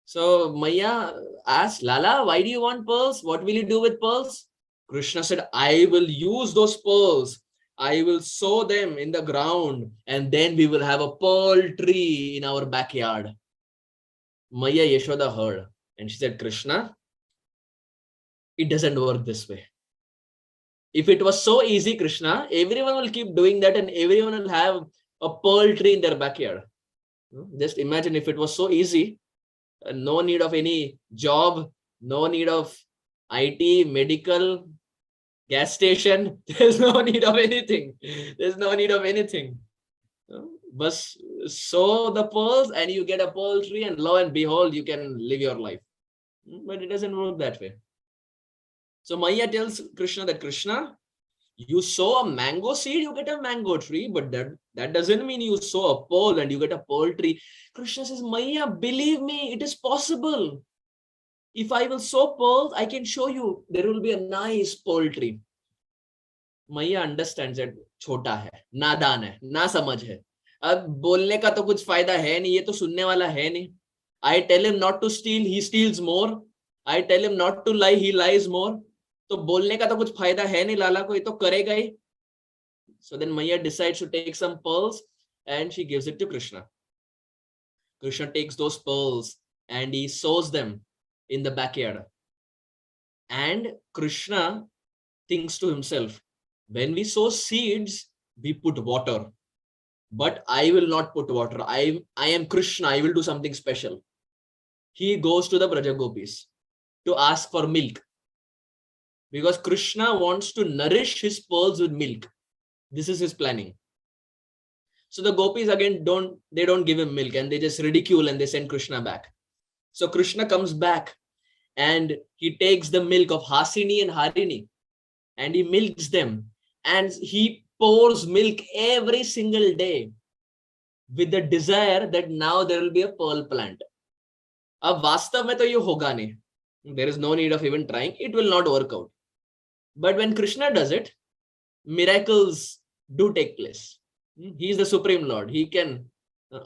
So Maya asked, Lala, why do you want pearls? What will you do with pearls? Krishna said, I will use those pearls. I will sow them in the ground and then we will have a pearl tree in our backyard. Maya Yashoda heard and she said, Krishna, it doesn't work this way. If it was so easy, Krishna, everyone will keep doing that and everyone will have a pearl tree in their backyard. Just imagine if it was so easy, no need of any job, no need of IT, medical, gas station. There's no need of anything. There's no need of anything. But sow the pearls and you get a pearl tree and lo and behold, you can live your life. But it doesn't work that way. So Maya tells Krishna that, Krishna, you sow a mango seed, you get a mango tree, but that doesn't mean you sow a pearl and you get a pearl tree. Krishna says, Maya, believe me, it is possible. If I will sow pearls, I can show you there will be a nice pearl tree. Maya understands that छोटा है, नादान है, ना समझ है. अब बोलने का तो कुछ फायदा है नहीं, ये तो सुनने वाला है नहीं. I tell him not to steal, he steals more. I tell him not to lie, he lies more. तो बोलने का तो कुछ फायदा है नहीं लाला को, ये तो करेगा ही. So then Maya decides to take some pearls and she gives it to Krishna. Krishna takes those pearls and he sows them in the backyard. And Krishna thinks to himself, when we sow seeds, we put water. But I will not put water. I am Krishna, I will do something special. He goes to the Braja Gopis to ask for milk. Because Krishna wants to nourish his pearls with milk. This is his planning. So the gopis again don't give him milk and they just ridicule and they send Krishna back. So Krishna comes back and he takes the milk of Hasini and Harini and he milks them and he pours milk every single day with the desire that now there will be a pearl plant. अब वास्तव में तो ये होगा नहीं. There is no need of even trying. It will not work out. But when Krishna does it, miracles do take place. He is the Supreme Lord. He can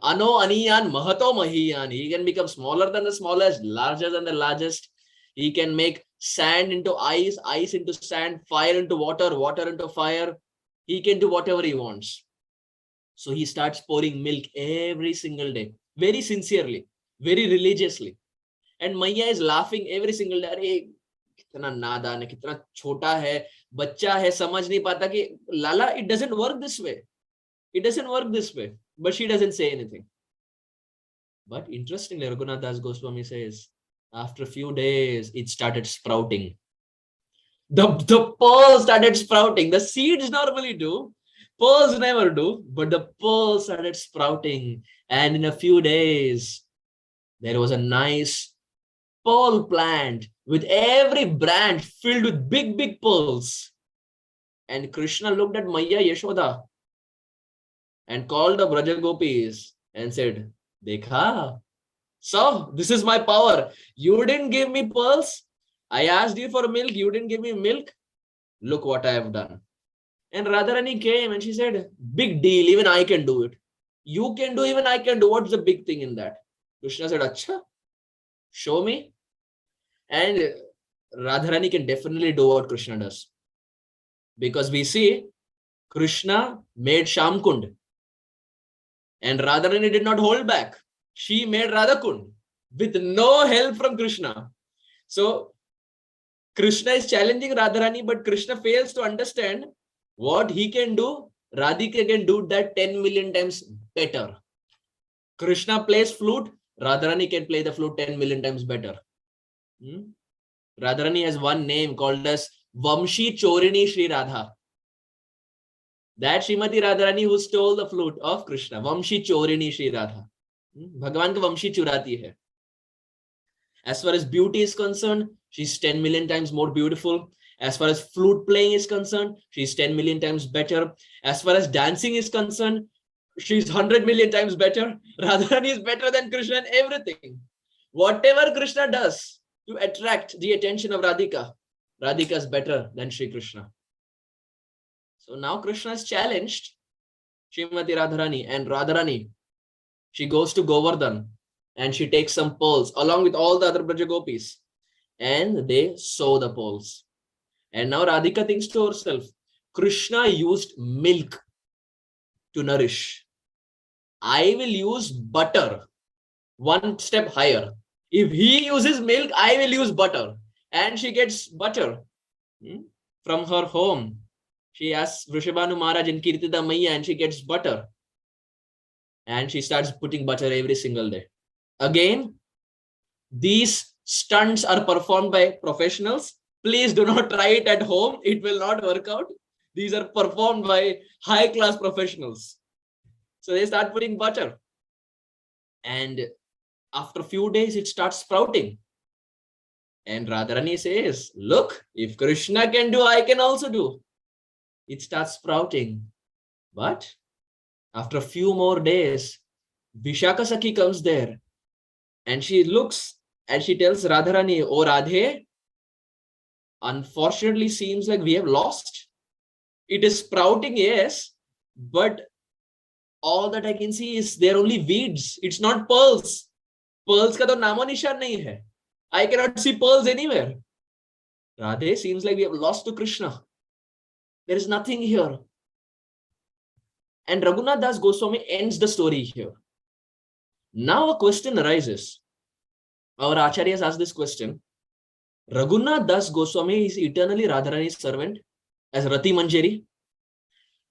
ano aniyan mahato mahiyan. He can become smaller than the smallest, larger than the largest. He can make sand into ice, ice into sand, fire into water, water into fire. He can do whatever he wants. So he starts pouring milk every single day, very sincerely, very religiously. And Maya is laughing every single day. अरे कितना नादान है, कितना छोटा है, बच्चा है, समझ नहीं पाता कि लाला, it doesn't work this way. It doesn't work this way. But she doesn't say anything. But interestingly, Arjuna Das Goswami says, after a few days, it started sprouting. The pearls started sprouting. The seeds normally do. Pearls never do. But the pearls started sprouting. And in a few days, there was a nice pearl plant with every branch filled with big, big pearls. And Krishna looked at Maya Yashoda and called the Braja Gopis and said, Dekha, so this is my power. You didn't give me pearls. I asked you for milk. You didn't give me milk. Look what I have done. And Radharani came and she said, big deal. Even I can do it. You can do, even I can do. What's the big thing in that? Krishna said, Acha, show me. And Radharani can definitely do what Krishna does. Because we see Krishna made Shamkund. And Radharani did not hold back. She made Radhakund with no help from Krishna. So Krishna is challenging Radharani, but Krishna fails to understand what he can do. Radhika can do that 10 million times better. Krishna plays flute. Radharani can play the flute 10 million times better. Radharani has one name called as Vamshi Chorini Śrī Rādhā. That Srimati Radharani who stole the flute of Krishna. Vamshi Chorini Śrī Rādhā. Bhagavan ka Vamshi churati hai. As far as beauty is concerned, she's 10 million times more beautiful. As far as flute playing is concerned, she's 10 million times better. As far as dancing is concerned, she's 100 million times better. Radharani is better than Krishna in everything. Whatever Krishna does to attract the attention of Radhika, Radhika is better than Shri Krishna. So now Krishna is challenged Srimati Radharani, and Radharani, she goes to Govardhan and she takes some pearls along with all the other Braja Gopis and they sow the pearls. And now Radhika thinks to herself, Krishna used milk to nourish. I will use butter one step higher. If he uses milk, I will use butter. And she gets butter from her home. She asks Vrishabhanu Maharaj and Kirtida Maya and she gets butter. And she starts putting butter every single day. Again, these stunts are performed by professionals. Please do not try it at home. It will not work out. These are performed by high-class professionals. So they start putting butter. And after a few days, it starts sprouting. And Radharani says, look, if Krishna can do, I can also do. It starts sprouting. But after a few more days, Vishaka Sakhi comes there. And she looks and she tells Radharani, oh Radhe, unfortunately seems like we have lost. It is sprouting, yes, but all that I can see is there only weeds. It's not pearls. Pearls ka to namo nishan nahi hai. I cannot see pearls anywhere. Radhe, seems like we have lost to Krishna. There is nothing here. And Raghunath Das Goswami ends the story here. Now a question arises. Our Acharyas asked this question. Raghunath Das Goswami is eternally Radharani's servant as Rati Manjari.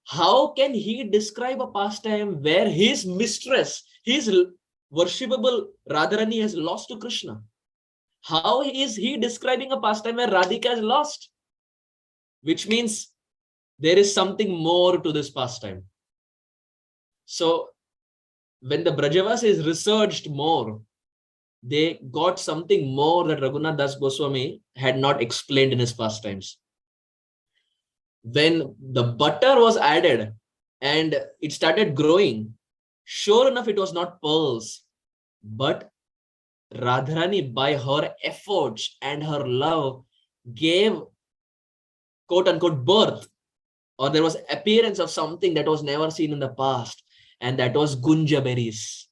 How can he describe a pastime where his mistress, his worshipable Radharani has lost to Krishna? How is he describing a pastime where Radhika is lost? Which means there is something more to this pastime. So when the Brajavas is researched more, they got something more that Raghunath Das Goswami had not explained in his pastimes. When the butter was added and it started growing, sure enough, it was not pearls, but Radharani, by her efforts and her love, gave quote unquote birth, or there was appearance of something that was never seen in the past, and that was Gunja berries.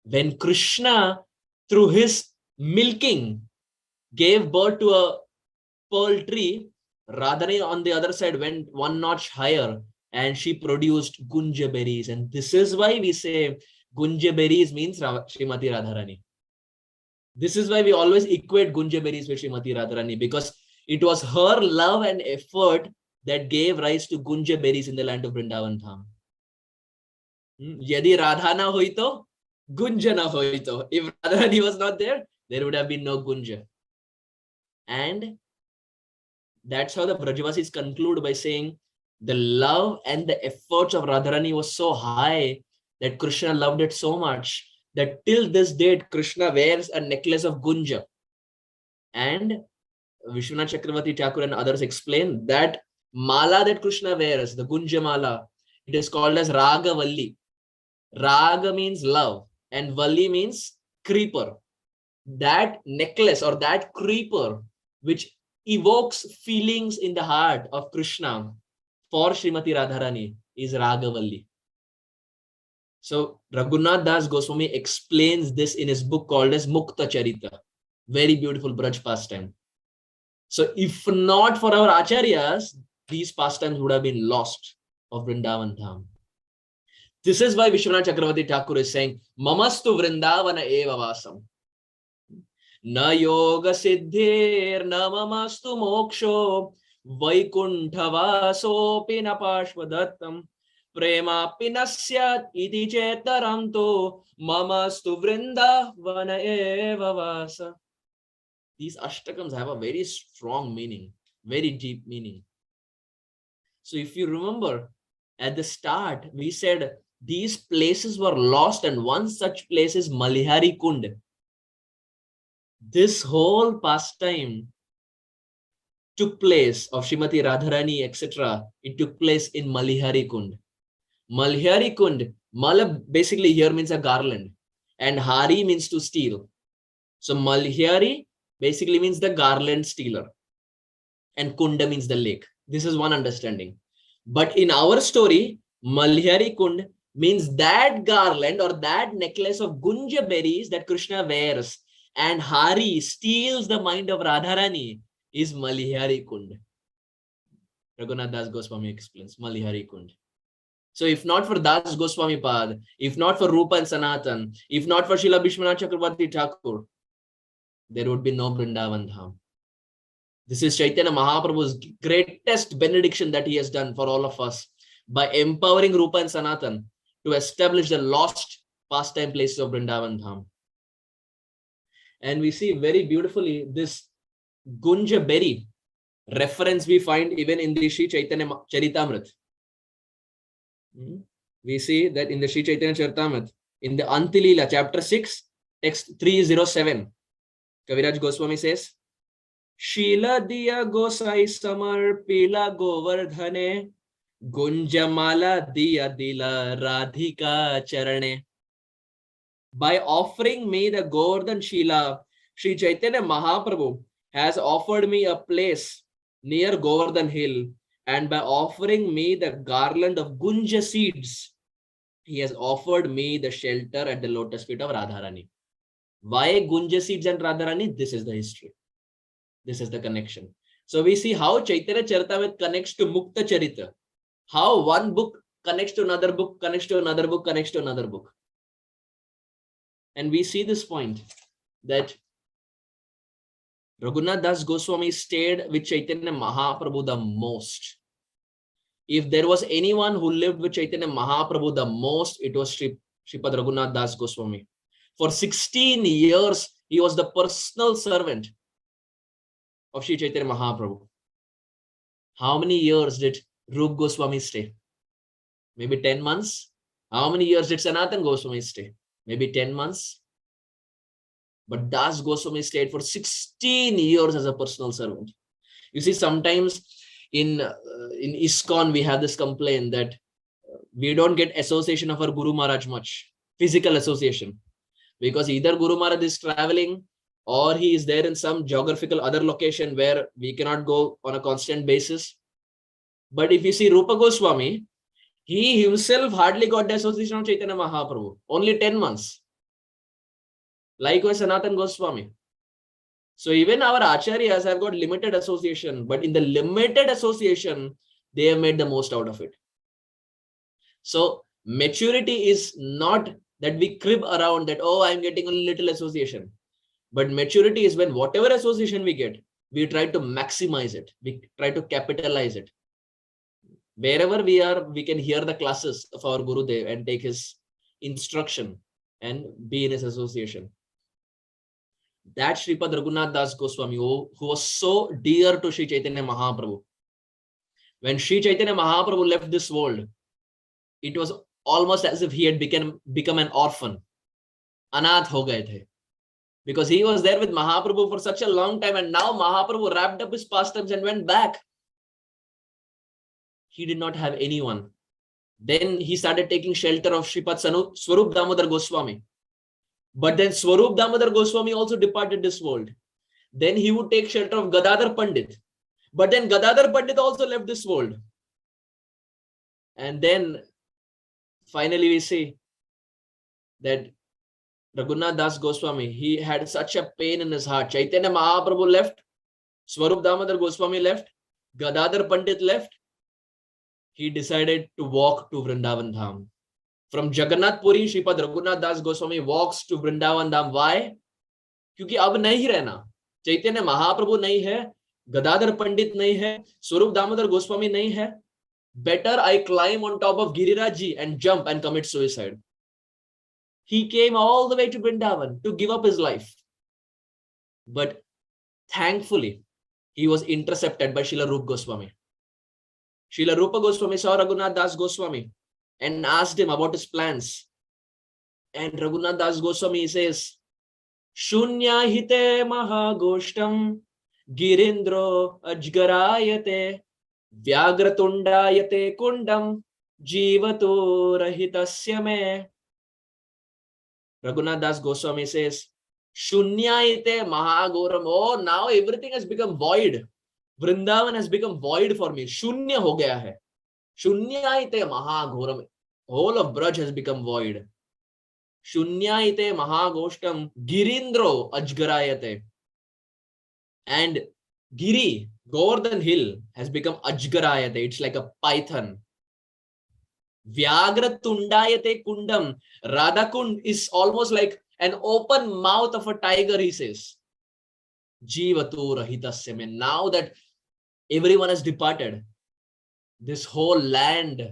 When Krishna, through his milking, gave birth to a pearl tree, Radharani on the other side went one notch higher and she produced Gunja berries. And this is why we say Gunja berries means Srimati Radharani. This is why we always equate Gunja berries with Srimati Radharani, because it was her love and effort that gave rise to Gunja berries in the land of Vrindavan Dham. Yadi Radha na hoy to, Gunja na hoy to. If Radharani was not there, there would have been no Gunja. And that's how the Brajavasis conclude by saying the love and the efforts of Radharani was so high that Krishna loved it so much that till this date Krishna wears a necklace of Gunja. And Vishwanath Chakravarti Thakur and others explain that mala that Krishna wears, the Gunja mala, it is called as Raga Valli. Raga means love and Valli means creeper. That necklace or that creeper which evokes feelings in the heart of Krishna for Srimati Radharani is Raga Valli. So Raghunath Das Goswami explains this in his book called as Mukta Charita. Very beautiful Braj pastime. So if not for our Acharyas, these pastimes would have been lost of Vrindavan Dham. This is why Vishwanath Chakravarti Thakur is saying, Mamastu Vrindavana eva vasam. Na yoga siddhir na mamastu moksho Vaikuntha pina pashvadattam Prema pinasyat iti chetaramto Mamastu Vrindavana eva vasa. These ashtakams have a very strong meaning, very deep meaning. So if you remember, at the start, we said these places were lost, and one such place is Malihari Kund. This whole pastime took place of Srimati Radharani, etc. It took place in Malihari Kund. Malihari Kund, Mala basically here means a garland, and Hari means to steal. So Malihari basically means the garland stealer, and Kunda means the lake. This is one understanding. But in our story, Malihari Kund means that garland or that necklace of Gunja berries that Krishna wears, and Hari steals the mind of Radharani is Malihari Kund. Raghunath Das Goswami explains Malihari Kund. So if not for Das Goswami Pad, if not for Rupa and Sanatan, if not for Srila Vishwanath Chakravarti Thakur, there would be no Vrindavan Dham. This is Chaitanya Mahaprabhu's greatest benediction that he has done for all of us by empowering Rupa and Sanatan to establish the lost pastime places of Vrindavan Dham. And we see very beautifully this Gunja berry reference we find even in the Śrī Chaitanya Charitamrita. We see that in the Śrī Chaitanya Charitamrita, in the Antilila, chapter 6, text 307, Kaviraj Goswami says, Shila diya gosai samar pila govardhane Gunjamala diya dila radhika charane. By offering me the Govardhan Shila, Sri Chaitanya Mahaprabhu has offered me a place near Govardhan Hill, and by offering me the garland of Gunja seeds, he has offered me the shelter at the lotus feet of Radharani. Why Gunja seeds and Radharani? This is the history. This is the connection. So we see how Chaitanya Charitamrita connects to Mukta Charita. How one book connects to another book, connects to another book, connects to another book. And we see this point that Raghunath Das Goswami stayed with Chaitanya Mahaprabhu the most. If there was anyone who lived with Chaitanya Mahaprabhu the most, it was Sripad Raghunath Das Goswami. For 16 years, he was the personal servant of Sri Chaitanya Mahaprabhu. How many years did Rup Goswami stay? Maybe 10 months. How many years did Sanatan Goswami stay? Maybe 10 months. But Das Goswami stayed for 16 years as a personal servant. You see, sometimes in ISKCON, we have this complaint that we don't get association of our Guru Maharaj much, physical association. because either Guru Maharaj is traveling or he is there in some geographical other location where we cannot go on a constant basis. But if you see Rupa Goswami, he himself hardly got the association of Chaitanya Mahaprabhu, only 10 months. Likewise, Sanatan Goswami. So even our acharyas have got limited association, but in the limited association, they have made the most out of it. So maturity is not that we crib around that, oh, I'm getting a little association. But maturity is when whatever association we get, we try to maximize it. We try to capitalize it. Wherever we are, we can hear the classes of our Gurudev and take his instruction and be in his association. That Sripad Raghunath Das Goswami, who was so dear to Sri Chaitanya Mahaprabhu. When Sri Chaitanya Mahaprabhu left this world, it was almost as if he had become an orphan. Anath ho gaye the. Because he was there with Mahaprabhu for such a long time, and now Mahaprabhu wrapped up his pastimes and went back. He did not have anyone. Then he started taking shelter of Sripad Swarup Damodar Goswami. But then Swarup Damodar Goswami also departed this world. Then he would take shelter of Gadadhar Pandit. But then Gadadhar Pandit also left this world. And then finally we see that Raghunath Das Goswami, he had such a pain in his heart. Chaitanya Mahaprabhu left, Swarup Damodar Goswami left, Gadadhar Pandit left. He decided to walk to Vrindavan Dham. From Jagannath Puri, Sripad Raghunath Das Goswami walks to Vrindavan Dham. Why? Because अब नहीं रहना. Chaitanya Mahaprabhu नहीं है, Gadadhar Pandit नहीं है, Swarup Damodar Goswami नहीं है. Better I climb on top of Giriraj ji and jump and commit suicide. He came all the way to Vrindavan to give up his life. But thankfully, he was intercepted by Srila Rupa Goswami. Srila Rupa Goswami saw Raghunath Das Goswami and asked him about his plans. And Raghunath Das Goswami says, Shunya hite mahagoshtam girindro ajgarayate vyagratundayate kundam jivato rahitasya me. Raghunath Das Goswami says, Shunyayate Mahagoram. Oh, now everything has become void. Vrindavan has become void for me. Shunya ho gaya hai. Shunyayate Mahagoram. Whole of Braj has become void. Shunyayate Mahagoshtam Girindro Ajgarayate. And Giri, Govardhan Hill, has become Ajgarayate. It's like a python. Vyagra Tundayate Kundam. Radhakund is almost like an open mouth of a tiger, he says. Jivatu Rahitasya me. Now that everyone has departed, this whole land,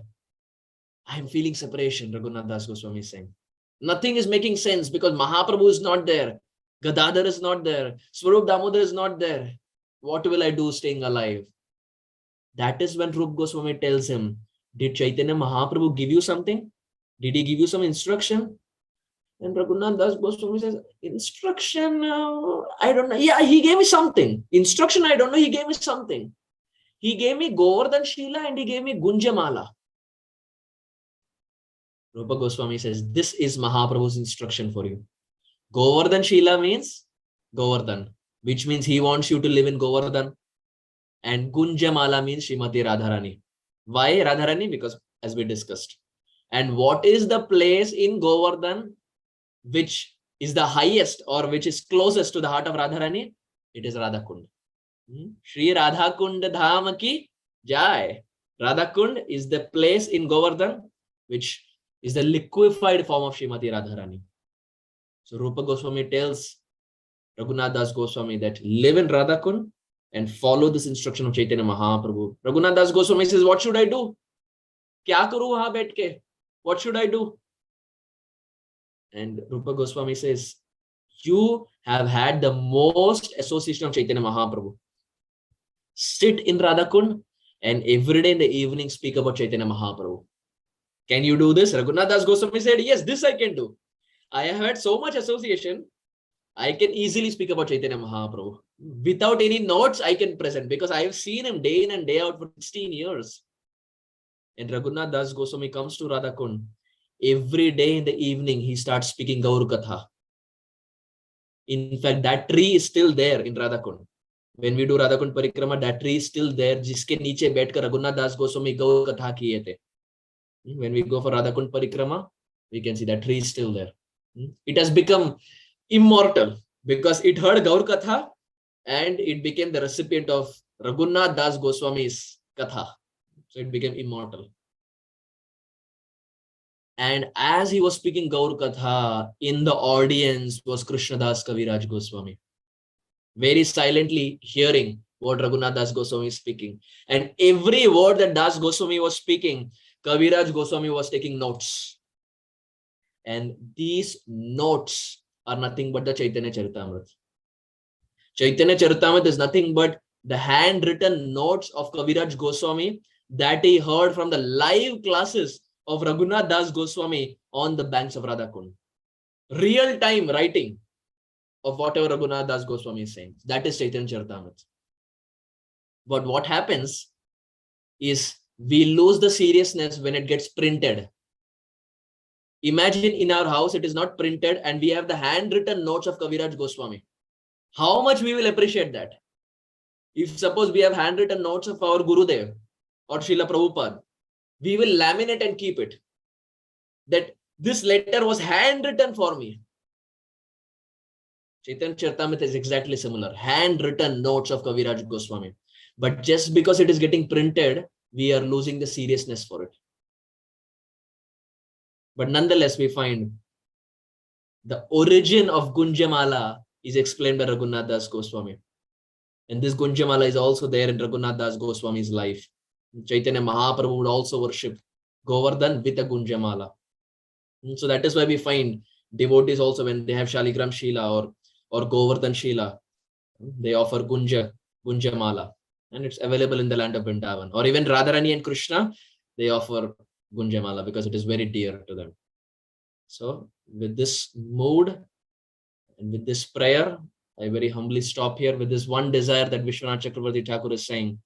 I am feeling separation, Raghunath Das Goswami is saying. Nothing is making sense because Mahaprabhu is not there. Gadadhar is not there. Swarup Damodar is not there. What will I do staying alive? That is when Rupa Goswami tells him, did Chaitanya Mahaprabhu give you something? Did he give you some instruction? And Raghunath Das Goswami says, instruction, I don't know. Yeah, he gave me something. Instruction, I don't know. He gave me something. He gave me Govardhan Shila and he gave me Gunja Mala. Rupa Goswami says, this is Mahaprabhu's instruction for you. Govardhan Shila means Govardhan, which means he wants you to live in Govardhan. And Gunja Mala means Srimati Radharani. Why Radharani? Because as we discussed. And what is the place in Govardhan which is the highest or which is closest to the heart of Radharani? It is Radhakund. Śrī Rādhā Kund Dhām ki Jai. Radhakund is the place in Govardhan which is the liquefied form of Srimati Radharani. So Rupa Goswami tells Raghunath Das Goswami that live in Radhakund and follow this instruction of Chaitanya Mahaprabhu. Raghunath Das Goswami says, what should I do? Kya karu wahan baith ke? What should I do? And Rupa Goswami says, you have had the most association of Chaitanya Mahaprabhu. Sit in Radhakund and every day in the evening speak about Chaitanya Mahaprabhu. Can you do this? Raghunath Das Goswami said, yes, this I can do. I have had so much association. I can easily speak about Chaitanya Mahaprabhu. Without any notes, I can present because I have seen him day in and day out for 16 years. And Raghunath Das Goswami comes to Radhakund. Every day in the evening, he starts speaking Gaur Katha. In fact, that tree is still there in Radha Kund. When we do Radha Kund Parikrama, that tree is still there. जिसके नीचे बैठकर रघुनाथ दास गोस्वामी गौ कथा किए थे. When we go for Radha Kund Parikrama, we can see that tree is still there. It has become immortal because it heard Gaur Katha and it became the recipient of Raghunath Das Goswami's Katha. So it became immortal. And as he was speaking Gaur Katha, in the audience was Krishnadas Kaviraj Goswami, very silently hearing what Raghunath Das Goswami is speaking. And every word that Das Goswami was speaking, Kaviraj Goswami was taking notes. And these notes are nothing but the Chaitanya Charitamrita. Chaitanya Charitamrita is nothing but the handwritten notes of Kaviraj Goswami that he heard from the live classes of Raghunath Das Goswami on the banks of Radha Kund. Real time writing of whatever Raghunath Das Goswami is saying. That is Chaitanya Charitamrita. But what happens is we lose the seriousness when it gets printed. Imagine in our house, it is not printed and we have the handwritten notes of Kaviraj Goswami. How much we will appreciate that? If suppose we have handwritten notes of our Gurudev or Srila Prabhupada, we will laminate and keep it. That this letter was handwritten for me. Chaitanya Charitamrita is exactly similar. Handwritten notes of Kaviraj Goswami. But just because it is getting printed, we are losing the seriousness for it. But nonetheless, we find the origin of Gunjamala is explained by Raghunath Das Goswami. And this Gunjamala is also there in Raghunath Das Goswami's life. Chaitanya Mahaprabhu would also worship Govardhan with a Gunjamala. So that is why we find devotees also when they have Shaligram Shila or Govardhan Shila, they offer Gunjamala. And it's available in the land of Vrindavan. Or even Radharani and Krishna, they offer Gunjamala because it is very dear to them. So with this mood and with this prayer, I very humbly stop here with this one desire that Vishwanath Chakravarti Thakur is saying,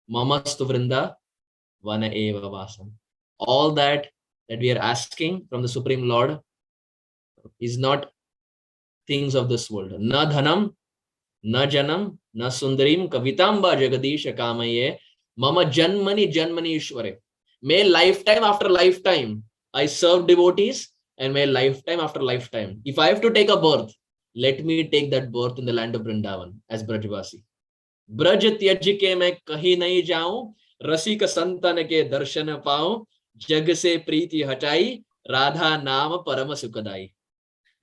Mamastu Vrinda Vana Eva Vasam. All that we are asking from the Supreme Lord is not things of this world. Na dhanam, na janam, na sundarim, kavitamba jagadisha kamaye, mama janmani ishware. May lifetime after lifetime I serve devotees, and may lifetime after lifetime, if I have to take a birth, let me take that birth in the land of Vrindavan as Brajvasi. Braj tyaj ke main kahin nahi jaun, rasik santan ke darshan paun, jag se preeti hatai, Radha naam parama sukadai.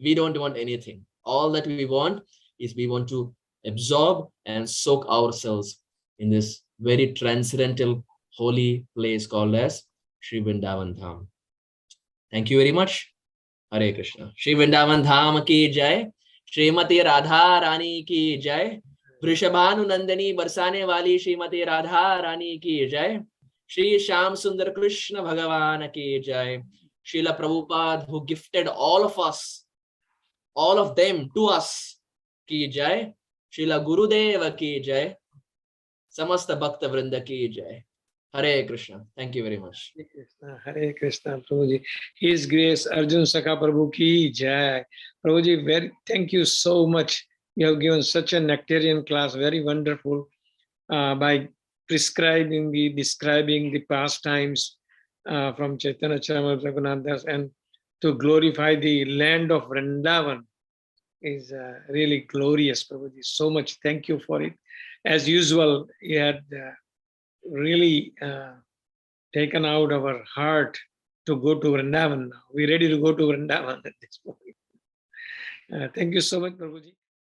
We don't want anything. All that we want is we want to absorb and soak ourselves in this very transcendental holy place called as Sri Vrindavan Dham. Thank you very much. Hare Krishna. Sri Vrindavan Dham ki jai. Srimati Radha Rani ki jai. Vrishabhanu Nandani barsane wali Srimati Radha Rani ki jai. Shri Shyam Sundar Krishna Bhagavan ki jai. Srila Prabhupada, who gifted all of us, all of them to us, ki jai. Srila Gurudeva ki jai. Samasta Bhakta Vrinda ki jai. Hare Krishna. Thank you very much. Hare Krishna, Hare Krishna, Prabhuji. His Grace Arjuna Sakhā Prabhu ki jai. Prabhuji, thank you so much. You have given such a nectarian class, very wonderful, by describing the pastimes from Chaitanya Charitamrita Raghunath Das, and to glorify the land of Vrindavan is really glorious, Prabhuji. So much thank you for it. As usual, you had really taken out our heart to go to Vrindavan now. We're ready to go to Vrindavan at this point. Thank you so much, Prabhuji.